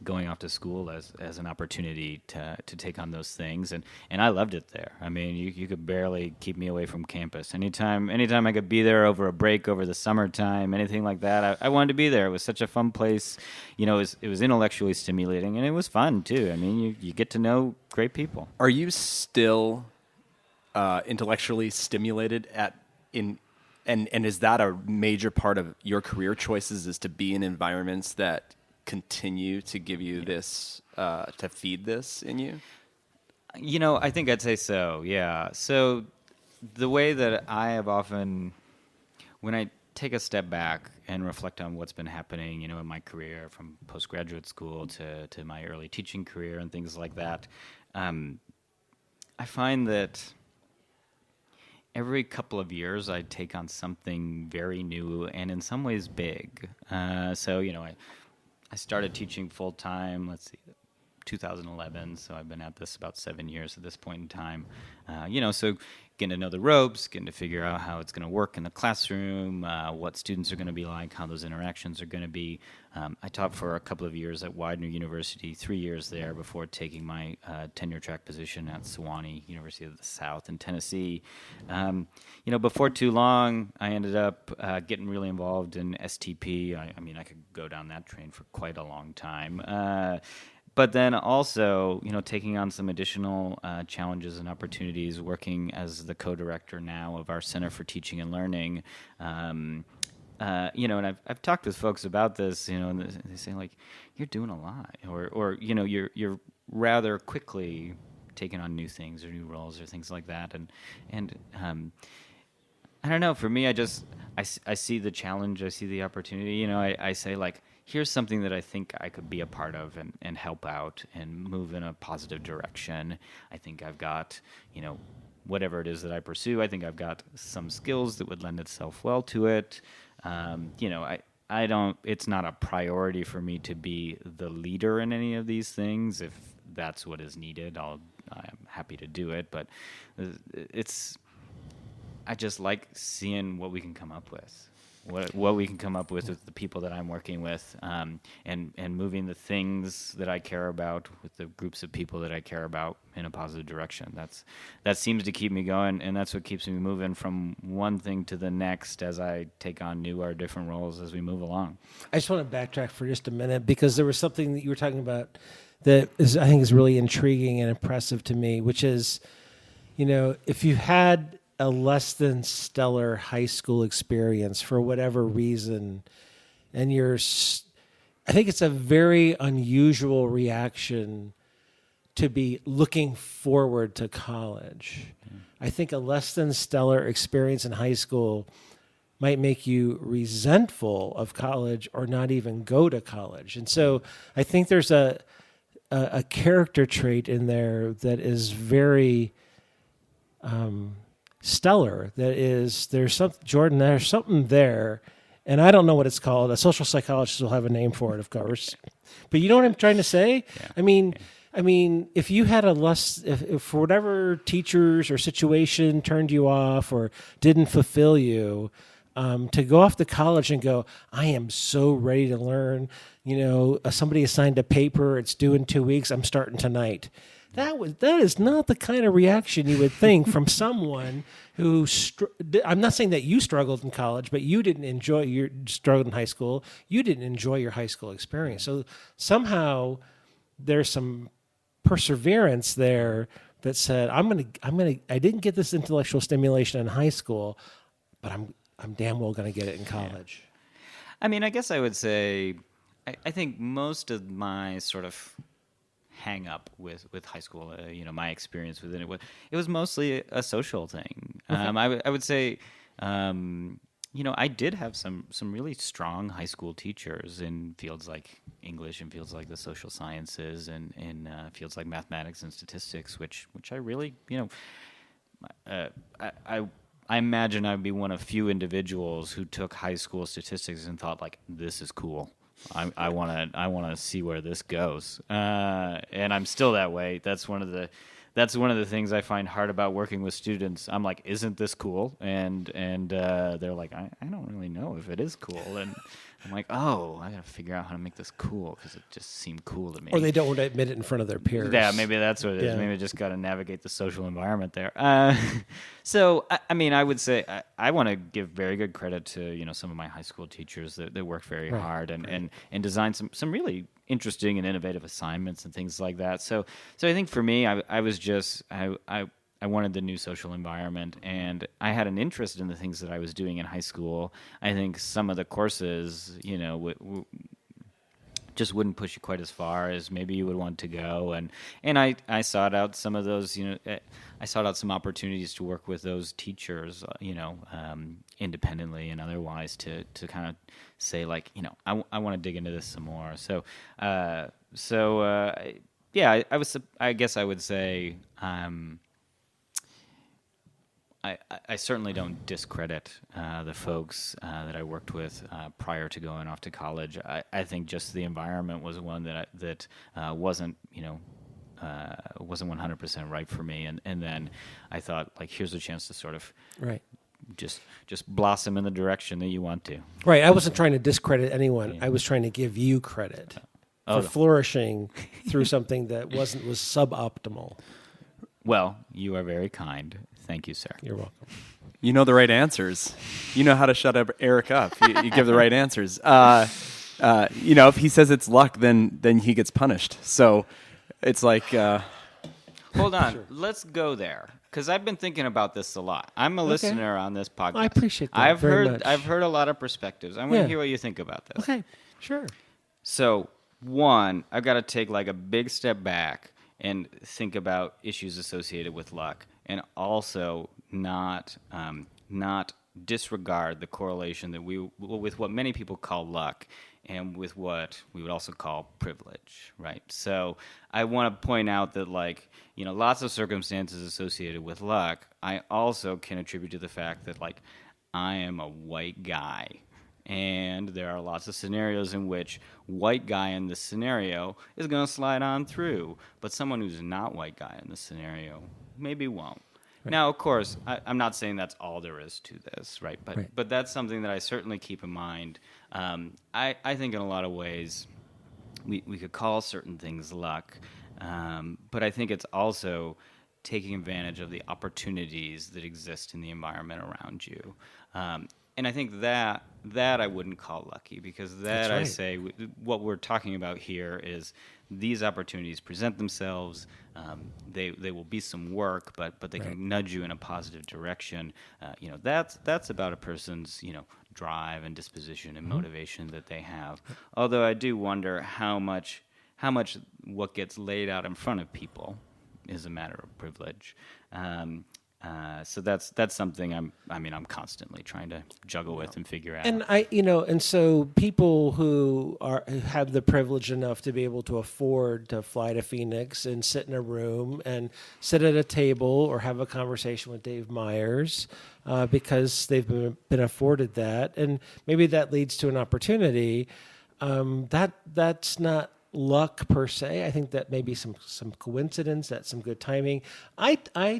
Speaker 2: going off to school as an opportunity to take on those things, and I loved it there. I mean, you could barely keep me away from campus. Anytime I could be there over a break, over the summertime, anything like that, I wanted to be there. It was such a fun place. It was intellectually stimulating, and it was fun too. I mean, you get to know great people.
Speaker 3: Are you still intellectually stimulated and is that a major part of your career choices, is to be in environments that continue to give you this, to feed this in you?
Speaker 2: I think I'd say so, yeah. So the way that I have often, when I take a step back and reflect on what's been happening, in my career from postgraduate school to my early teaching career and things like that, I find that every couple of years I take on something very new and in some ways big. I started teaching full-time, 2011, so I've been at this about 7 years at this point in time. So getting to know the ropes, getting to figure out how it's going to work in the classroom, what students are going to be like, how those interactions are going to be. I taught for a couple of years at Widener University, 3 years there before taking my tenure-track position at Sewanee, University of the South in Tennessee. Before too long, I ended up getting really involved in STP. I mean, I could go down that train for quite a long time. But then also, taking on some additional challenges and opportunities, working as the co-director now of our Center for Teaching and Learning. And I've talked with folks about this, and they say, like, you're doing a lot, or you're rather quickly taking on new things or new roles or things like that, and I don't know. For me, I see the challenge, I see the opportunity. I say, like, here's something that I think I could be a part of and help out and move in a positive direction. I think I've got, whatever it is that I pursue, I think I've got some skills that would lend itself well to it. I don't, it's not a priority for me to be the leader in any of these things. If that's what is needed, I'm happy to do it. But I just like seeing what we can come up with. What we can come up with the people that I'm working with, and moving the things that I care about with the groups of people that I care about in a positive direction. That seems to keep me going, and that's what keeps me moving from one thing to the next as I take on new or different roles as we move along.
Speaker 1: I just want to backtrack for just a minute, because there was something that you were talking about that I think is really intriguing and impressive to me, which is, if you had a less than stellar high school experience for whatever reason, and I think it's a very unusual reaction to be looking forward to college. I think a less than stellar experience in high school might make you resentful of college or not even go to college. And so I think there's a character trait in there that is very stellar. There's something there, and I don't know what it's called. A social psychologist will have a name for it, of course. But you know what I'm trying to say? Yeah. I mean, if you had if for whatever teachers or situation turned you off or didn't fulfill you, to go off to college and go, I am so ready to learn. Somebody assigned a paper, it's due in 2 weeks, I'm starting tonight. That is not the kind of reaction you would think from someone who. I'm not saying that you struggled in college, but you didn't enjoy struggled in high school. You didn't enjoy your high school experience. So somehow there's some perseverance there that said, I didn't get this intellectual stimulation in high school, but I'm damn well going to get it in college.
Speaker 2: I mean, I guess I would say, I think most of my sort of hang up with high school, my experience within it was mostly a social thing. Okay. I would say, I did have some really strong high school teachers in fields like English and fields like the social sciences and in fields like mathematics and statistics, which I really, I imagine I'd be one of few individuals who took high school statistics and thought like, this is cool. I want to see where this goes, and I'm still that way. That's one of the things I find hard about working with students. I'm like, isn't this cool? And they're like, I don't really know if it is cool. And I'm like, oh, I got to figure out how to make this cool because it just seemed cool to me.
Speaker 1: Or they don't want to admit it in front of their peers.
Speaker 2: Yeah, maybe that's what it is. Yeah. Maybe I just got to navigate the social environment there. So, I would say I want to give very good credit to some of my high school teachers that worked very hard and designed some really interesting and innovative assignments and things like that. So I think for me, I was just I wanted the new social environment, and I had an interest in the things that I was doing in high school. I think some of the courses, just wouldn't push you quite as far as maybe you would want to go, and I sought out some of those, I sought out some opportunities to work with those teachers, independently and otherwise to kind of say like, I want to dig into this some more. Yeah, I guess I would say. I certainly don't discredit the folks that I worked with prior to going off to college. I think just the environment was one that wasn't 100% right for me, and then I thought like, here's a chance to sort of just blossom in the direction that you want to. Right.
Speaker 1: I wasn't trying to discredit anyone. Yeah. I was trying to give you credit for flourishing through something that was suboptimal.
Speaker 2: Well, you are very kind. Thank you, sir.
Speaker 1: You're welcome.
Speaker 3: You know the right answers. You know how to shut Eric up. You give the right answers. If he says it's luck, then he gets punished. So it's like...
Speaker 2: Hold on. Sure. Let's go there, because I've been thinking about this a lot. I'm a listener on this podcast.
Speaker 1: I appreciate that very much.
Speaker 2: I've heard a lot of perspectives. I want to hear what you think about this.
Speaker 1: Okay, sure.
Speaker 2: So, one, I've got to take like a big step back and think about issues associated with luck, and also not disregard the correlation that with what many people call luck and with what we would also call privilege, right? So I want to point out that, like, lots of circumstances associated with luck, I also can attribute to the fact that, like, I am a white guy. And there are lots of scenarios in which white guy in this scenario is going to slide on through, but someone who's not white guy in this scenario maybe won't. Right. Now, of course, I'm not saying that's all there is to this, right? But that's something that I certainly keep in mind. I think in a lot of ways we could call certain things luck, but I think it's also taking advantage of the opportunities that exist in the environment around you. And I think that I wouldn't call lucky, because that I say what we're talking about here is these opportunities present themselves. They will be some work, but they can nudge you in a positive direction. That's about a person's drive and disposition and motivation that they have. Although I do wonder how much what gets laid out in front of people is a matter of privilege. So that's something I'm constantly trying to juggle with and figure out.
Speaker 1: And and so people who have the privilege enough to be able to afford to fly to Phoenix and sit in a room and sit at a table or have a conversation with Dave Myers because they've been afforded that, and maybe that leads to an opportunity. That's not luck per se. I think that maybe some coincidence, that's some good timing. I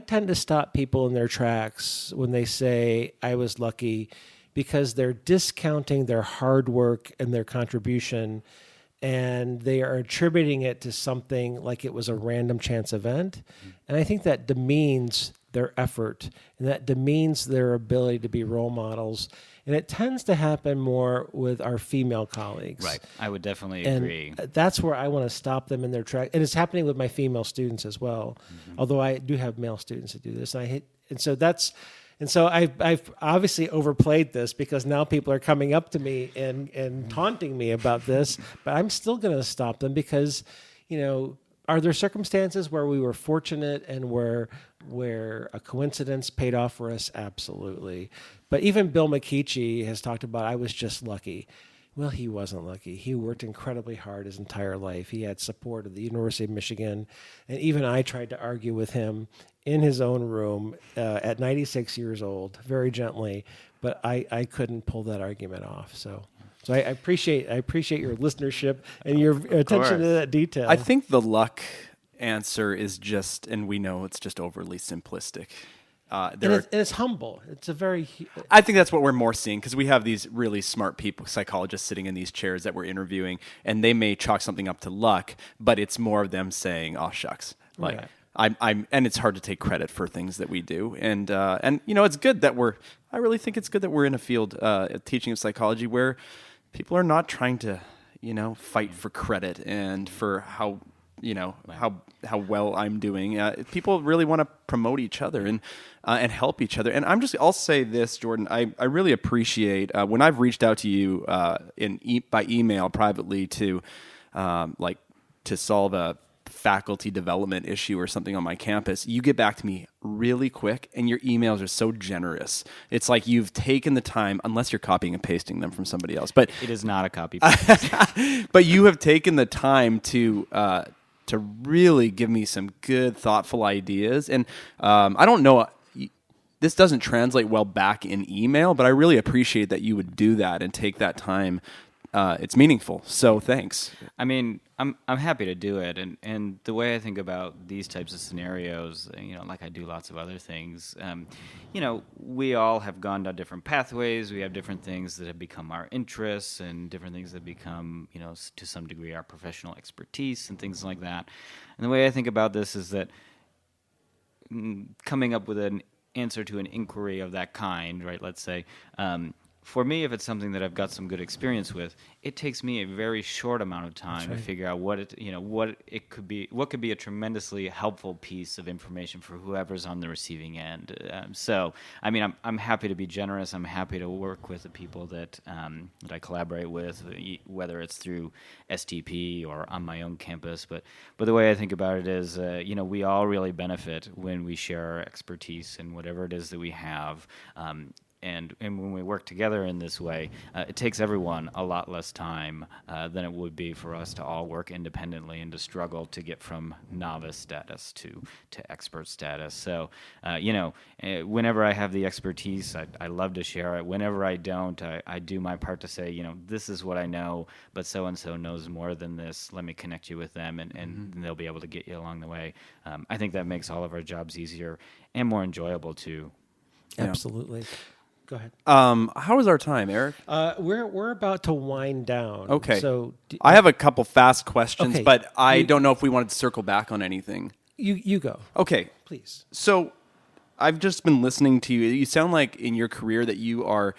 Speaker 1: tend to stop people in their tracks when they say I was lucky, because they're discounting their hard work and their contribution, and they are attributing it to something like it was a random chance event. And I think that demeans their effort, and that demeans their ability to be role models. And it tends to happen more with our female colleagues.
Speaker 2: Right. I would definitely
Speaker 1: And
Speaker 2: agree.
Speaker 1: that's where I want to stop them in their track. And it's happening with my female students as well, although I do have male students that do this. And so I've obviously overplayed this, because now people are coming up to me and taunting me about this, but I'm still going to stop them, because, are there circumstances where we were fortunate and where a coincidence paid off for us? Absolutely. But even Bill McKeechee has talked about, I was just lucky. Well, he wasn't lucky. He worked incredibly hard his entire life. He had support of the University of Michigan. And even I tried to argue with him in his own room at 96 years old, very gently, but I couldn't pull that argument off. So I appreciate your listenership and your attention to that detail.
Speaker 3: I think the luck answer is just, and we know it's just overly simplistic.
Speaker 1: And it's humble. It's a very...
Speaker 3: I think that's what we're more seeing, because we have these really smart people, psychologists sitting in these chairs that we're interviewing, and they may chalk something up to luck, but it's more of them saying, "Oh shucks," like.
Speaker 1: Right.
Speaker 3: And it's hard to take credit for things that we do, and it's good that I really think it's good that we're in a field, teaching of psychology, where people are not trying to, fight for credit and for how well I'm doing. People really want to promote each other and help each other. And I'll say this, Jordan, I really appreciate when I've reached out to you by email privately to solve a faculty development issue or something on my campus. You get back to me really quick, and your emails are so generous. It's like you've taken the time, unless you're copying and pasting them from somebody else. But
Speaker 2: It is not a copy.
Speaker 3: but you have taken the time to really give me some good, thoughtful ideas. And I don't know, this doesn't translate well back in email, but I really appreciate that you would do that and take that time. It's meaningful. So thanks.
Speaker 2: I mean, I'm happy to do it, and the way I think about these types of scenarios, like I do lots of other things, we all have gone down different pathways. We have different things that have become our interests, and different things that become, to some degree, our professional expertise and things like that. And the way I think about this is that coming up with an answer to an inquiry of that kind, right? Let's say. For me, if it's something that I've got some good experience with, it takes me a very short amount of time to figure out what could be a tremendously helpful piece of information for whoever's on the receiving end. So, I mean, I'm happy to be generous. I'm happy to work with the people that I collaborate with, whether it's through STP or on my own campus. But the way I think about it is, we all really benefit when we share our expertise in whatever it is that we have. And when we work together in this way, it takes everyone a lot less time than it would be for us to all work independently and to struggle to get from novice status to expert status. So, whenever I have the expertise, I love to share it. Whenever I don't, I do my part to say, this is what I know, but so-and-so knows more than this. Let me connect you with them, and they'll be able to get you along the way. I think that makes all of our jobs easier and more enjoyable, too.
Speaker 1: Absolutely. Go ahead.
Speaker 3: How is our time, Eric?
Speaker 1: We're about to wind down.
Speaker 3: Okay.
Speaker 1: So
Speaker 3: I have a couple fast questions,
Speaker 1: Okay.
Speaker 3: but I don't know if we wanted to circle back on anything.
Speaker 1: you go,
Speaker 3: Okay.
Speaker 1: please.
Speaker 3: So I've just been listening to you. You sound like in your career that you are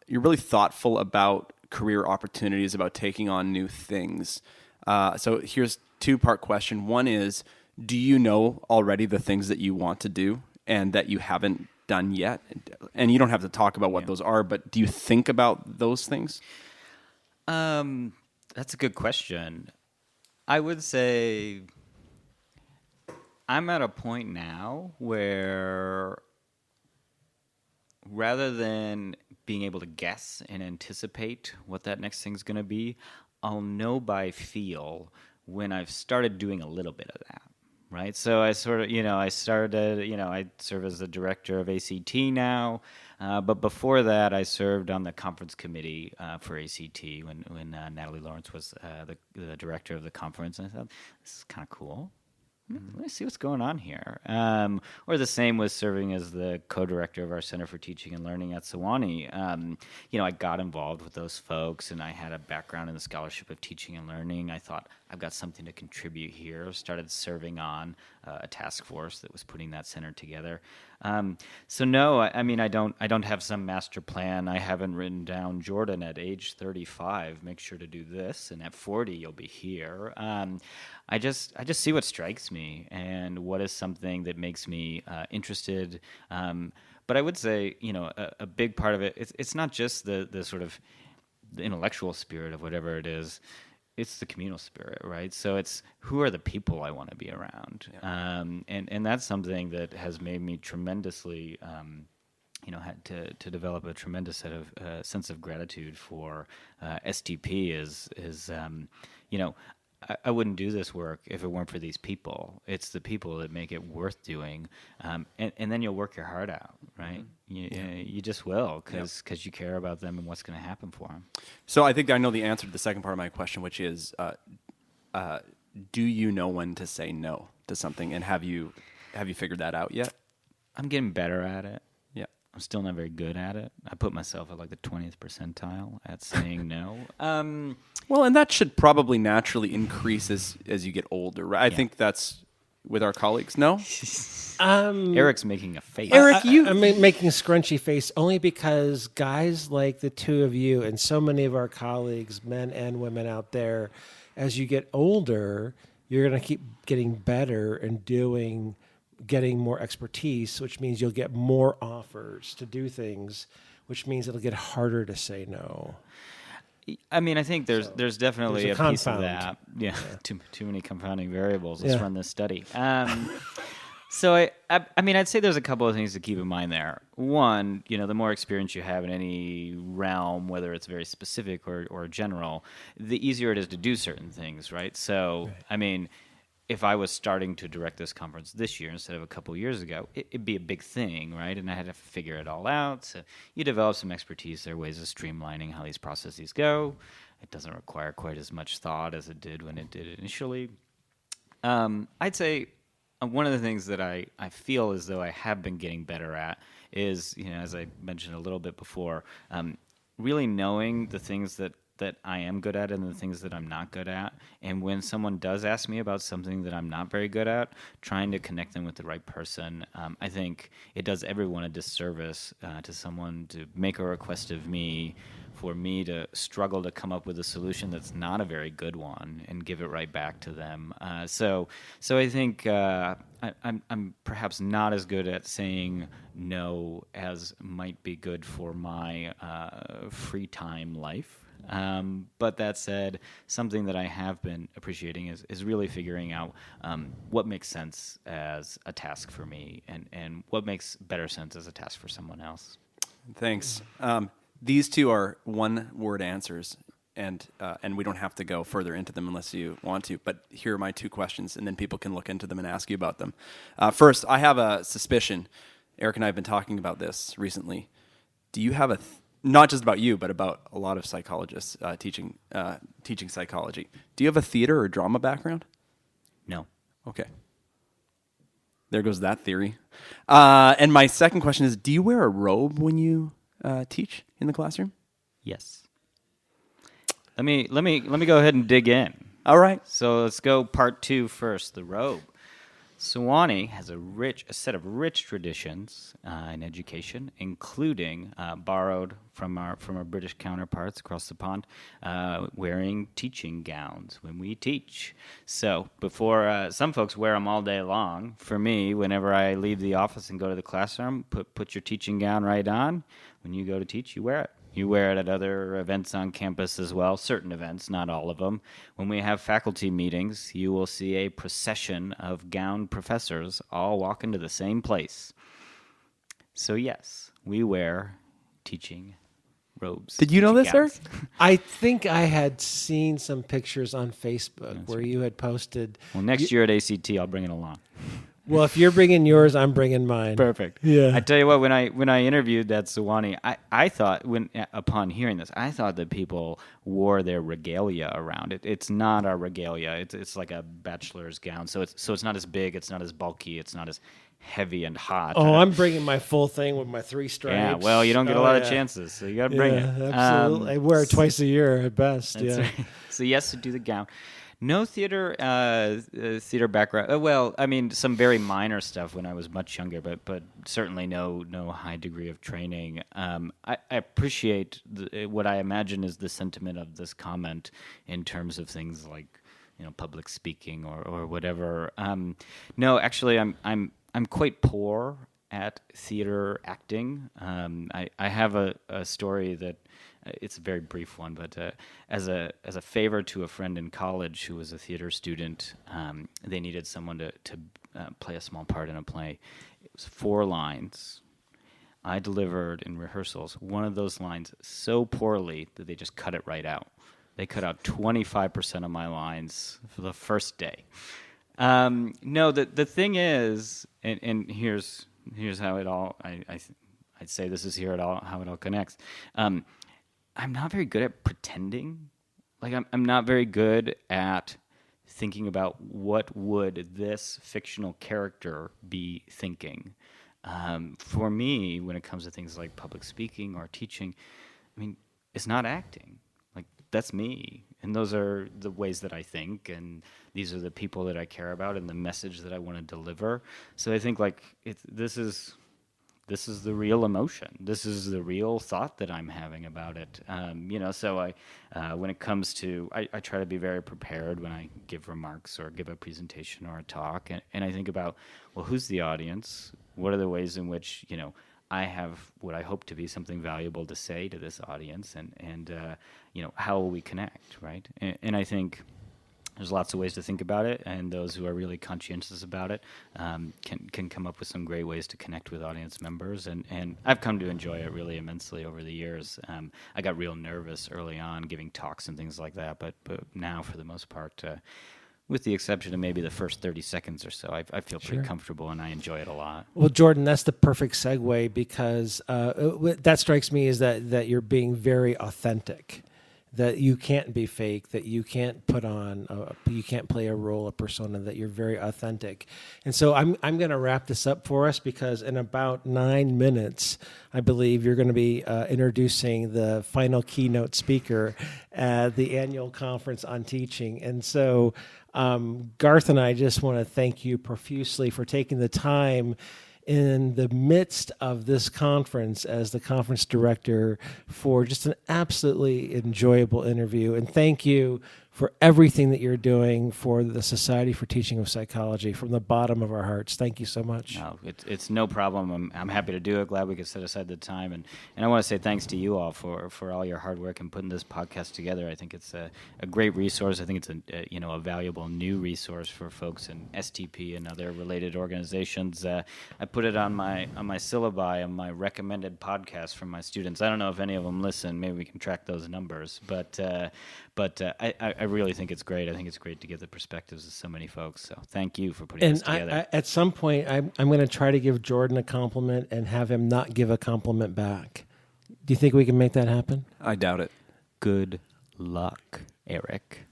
Speaker 3: you're really thoughtful about career opportunities, about taking on new things. So here's two-part question. One is, do you know already the things that you want to do and that you haven't done yet? And you don't have to talk about what those are, but do you think about those things?
Speaker 2: That's a good question. I would say I'm at a point now where rather than being able to guess and anticipate what that next thing's going to be, I'll know by feel when I've started doing a little bit of that. right? So I sort of, I started, I serve as the director of ACT now. But before that, I served on the conference committee for ACT when Natalie Lawrence was the director of the conference. And I thought, this is kind of cool. Let me see what's going on here. Or the same was serving as the co-director of our Center for Teaching and Learning at Sewanee. I got involved with those folks, and I had a background in the scholarship of teaching and learning. I thought, I've got something to contribute here. Started serving on a task force that was putting that center together. So no, I don't have some master plan. I haven't written down, Jordan, at age 35, make sure to do this, and at 40, you'll be here. I just see what strikes me and what is something that makes me interested. But I would say, a big part of it, it's not just the sort of the intellectual spirit of whatever it is. It's the communal spirit, right? So it's who are the people I want to be around, and that's something that has made me tremendously, had to develop a tremendous sense of gratitude for STP. I wouldn't do this work if it weren't for these people. It's the people that make it worth doing, and then you'll work your heart out, right? You just will, because you care about them and what's going to happen for them.
Speaker 3: So I think I know the answer to the second part of my question, which is, do you know when to say no to something, and have you figured that out yet?
Speaker 2: I'm getting better at it.
Speaker 3: Yeah.
Speaker 2: I'm still not very good at it. I put myself at like the 20th percentile at saying no.
Speaker 3: Well, and that should probably naturally increase as you get older, right? I think that's with our colleagues. No?
Speaker 2: Eric's making a face.
Speaker 1: Eric, I'm making a scrunchy face only because guys like the two of you and so many of our colleagues, men and women out there, as you get older, you're going to keep getting better and getting more expertise, which means you'll get more offers to do things, which means it'll get harder to say no.
Speaker 2: I think there's definitely
Speaker 1: there's
Speaker 2: a piece of that. Yeah. Too many confounding variables. Let's run this study. So I'd say there's a couple of things to keep in mind there. One, the more experience you have in any realm, whether it's very specific or general, the easier it is to do certain things, right? So, right. If I was starting to direct this conference this year instead of a couple years ago, it'd be a big thing, right? And I had to figure it all out. So you develop some expertise. There are ways of streamlining how these processes go. It doesn't require quite as much thought as it did when it did initially. I'd say one of the things that I feel as though I have been getting better at is, as I mentioned a little bit before, really knowing the things that I am good at and the things that I'm not good at. And when someone does ask me about something that I'm not very good at, trying to connect them with the right person. I think it does everyone a disservice to someone to make a request of me for me to struggle to come up with a solution that's not a very good one and give it right back to them. So I think I'm perhaps not as good at saying no as might be good for my free time life. But that said, something that I have been appreciating is really figuring out what makes sense as a task for me and what makes better sense as a task for someone else.
Speaker 3: Thanks. These two are one-word answers, and we don't have to go further into them unless you want to. But here are my two questions, and then people can look into them and ask you about them. First, I have a suspicion. Eric and I have been talking about this recently. Do you have not just about you, but about a lot of psychologists teaching psychology. Do you have a theater or drama background?
Speaker 2: No.
Speaker 3: Okay. There goes that theory. And my second question is, do you wear a robe when you teach in the classroom?
Speaker 2: Yes. Let me go ahead and dig in.
Speaker 3: All right.
Speaker 2: So let's go part 2 first, the robe. Sewanee has a set of rich traditions in education, including borrowed from our British counterparts across the pond, wearing teaching gowns when we teach. So before some folks wear them all day long. For me, whenever I leave the office and go to the classroom, put your teaching gown right on. When you go to teach, you wear it. You wear it at other events on campus as well, certain events, not all of them. When we have faculty meetings, you will see a procession of gowned professors all walk into the same place. So yes, we wear teaching robes.
Speaker 3: Did you know
Speaker 2: teaching
Speaker 3: this, Eric?
Speaker 2: gowns.
Speaker 1: I think I had seen some pictures on Facebook where you had posted.
Speaker 2: Well, next year at ACT, I'll bring it along.
Speaker 1: Well, if you're bringing yours, I'm bringing mine.
Speaker 2: Perfect.
Speaker 1: Yeah.
Speaker 2: I tell you what, when I interviewed at Sewanee, I thought upon hearing this, I thought that people wore their regalia around it. It's not our regalia. It's like a bachelor's gown. So it's not as big. It's not as bulky. It's not as heavy and hot.
Speaker 1: Oh, I'm bringing my full thing with my 3 stripes.
Speaker 2: Yeah. Well, you don't get a lot of chances, so you got to bring it.
Speaker 1: Absolutely. I wear it twice a year at best.
Speaker 2: That's
Speaker 1: Yeah.
Speaker 2: right. So yes, to do the gown. No theater background. Well, I mean, some very minor stuff when I was much younger, but certainly no high degree of training. I appreciate what I imagine is the sentiment of this comment in terms of things like, public speaking or whatever. No, actually, I'm quite poor at theater acting. I have a story that. It's a very brief one, but as a favor to a friend in college who was a theater student, they needed someone to play a small part in a play. It was 4 lines. I delivered in rehearsals one of those lines so poorly that they just cut it right out. They cut out 25% of my lines for the first day. No, the thing is, and here's how it all. I'd say this is how it all connects. I'm not very good at pretending. Like I'm not very good at thinking about what would this fictional character be thinking. For me, when it comes to things like public speaking or teaching, I mean, it's not acting. Like that's me, and those are the ways that I think, and these are the people that I care about, and the message that I want to deliver. So I think like this is the real emotion. This is the real thought that I'm having about it. So when it comes to, I try to be very prepared when I give remarks or give a presentation or a talk. And I think about, well, who's the audience? What are the ways in which, I have what I hope to be something valuable to say to this audience? And how will we connect, right? And I think there's lots of ways to think about it, and those who are really conscientious about it can come up with some great ways to connect with audience members. And I've come to enjoy it really immensely over the years. I got real nervous early on giving talks and things like that, but now, for the most part, with the exception of maybe the first 30 seconds or so, I feel pretty comfortable, and I enjoy it a lot.
Speaker 1: Well, Jordan, that's the perfect segue because that strikes me as that you're being very authentic. That you can't be fake, that you can't put on, you can't play a role, a persona, that you're very authentic. And so I'm going to wrap this up for us because in about 9 minutes, I believe you're going to be introducing the final keynote speaker at the annual conference on teaching. And so Garth and I just want to thank you profusely for taking the time in the midst of this conference as the conference director for just an absolutely enjoyable interview. And thank you for everything that you're doing for the Society for Teaching of Psychology from the bottom of our hearts. Thank you so much.
Speaker 2: No, it's no problem. I'm happy to do it. Glad we could set aside the time. And I want to say thanks to you all for all your hard work in putting this podcast together. I think it's a great resource. I think it's a valuable new resource for folks in STP and other related organizations. I put it on my syllabi on my recommended podcast from my students. I don't know if any of them listen. Maybe we can track those numbers. But I really think it's great. I think it's great to get the perspectives of so many folks. So thank you for putting this together.
Speaker 1: At some point, I'm going to try to give Jordan a compliment and have him not give a compliment back. Do you think we can make that happen?
Speaker 3: I doubt it.
Speaker 2: Good luck, Eric.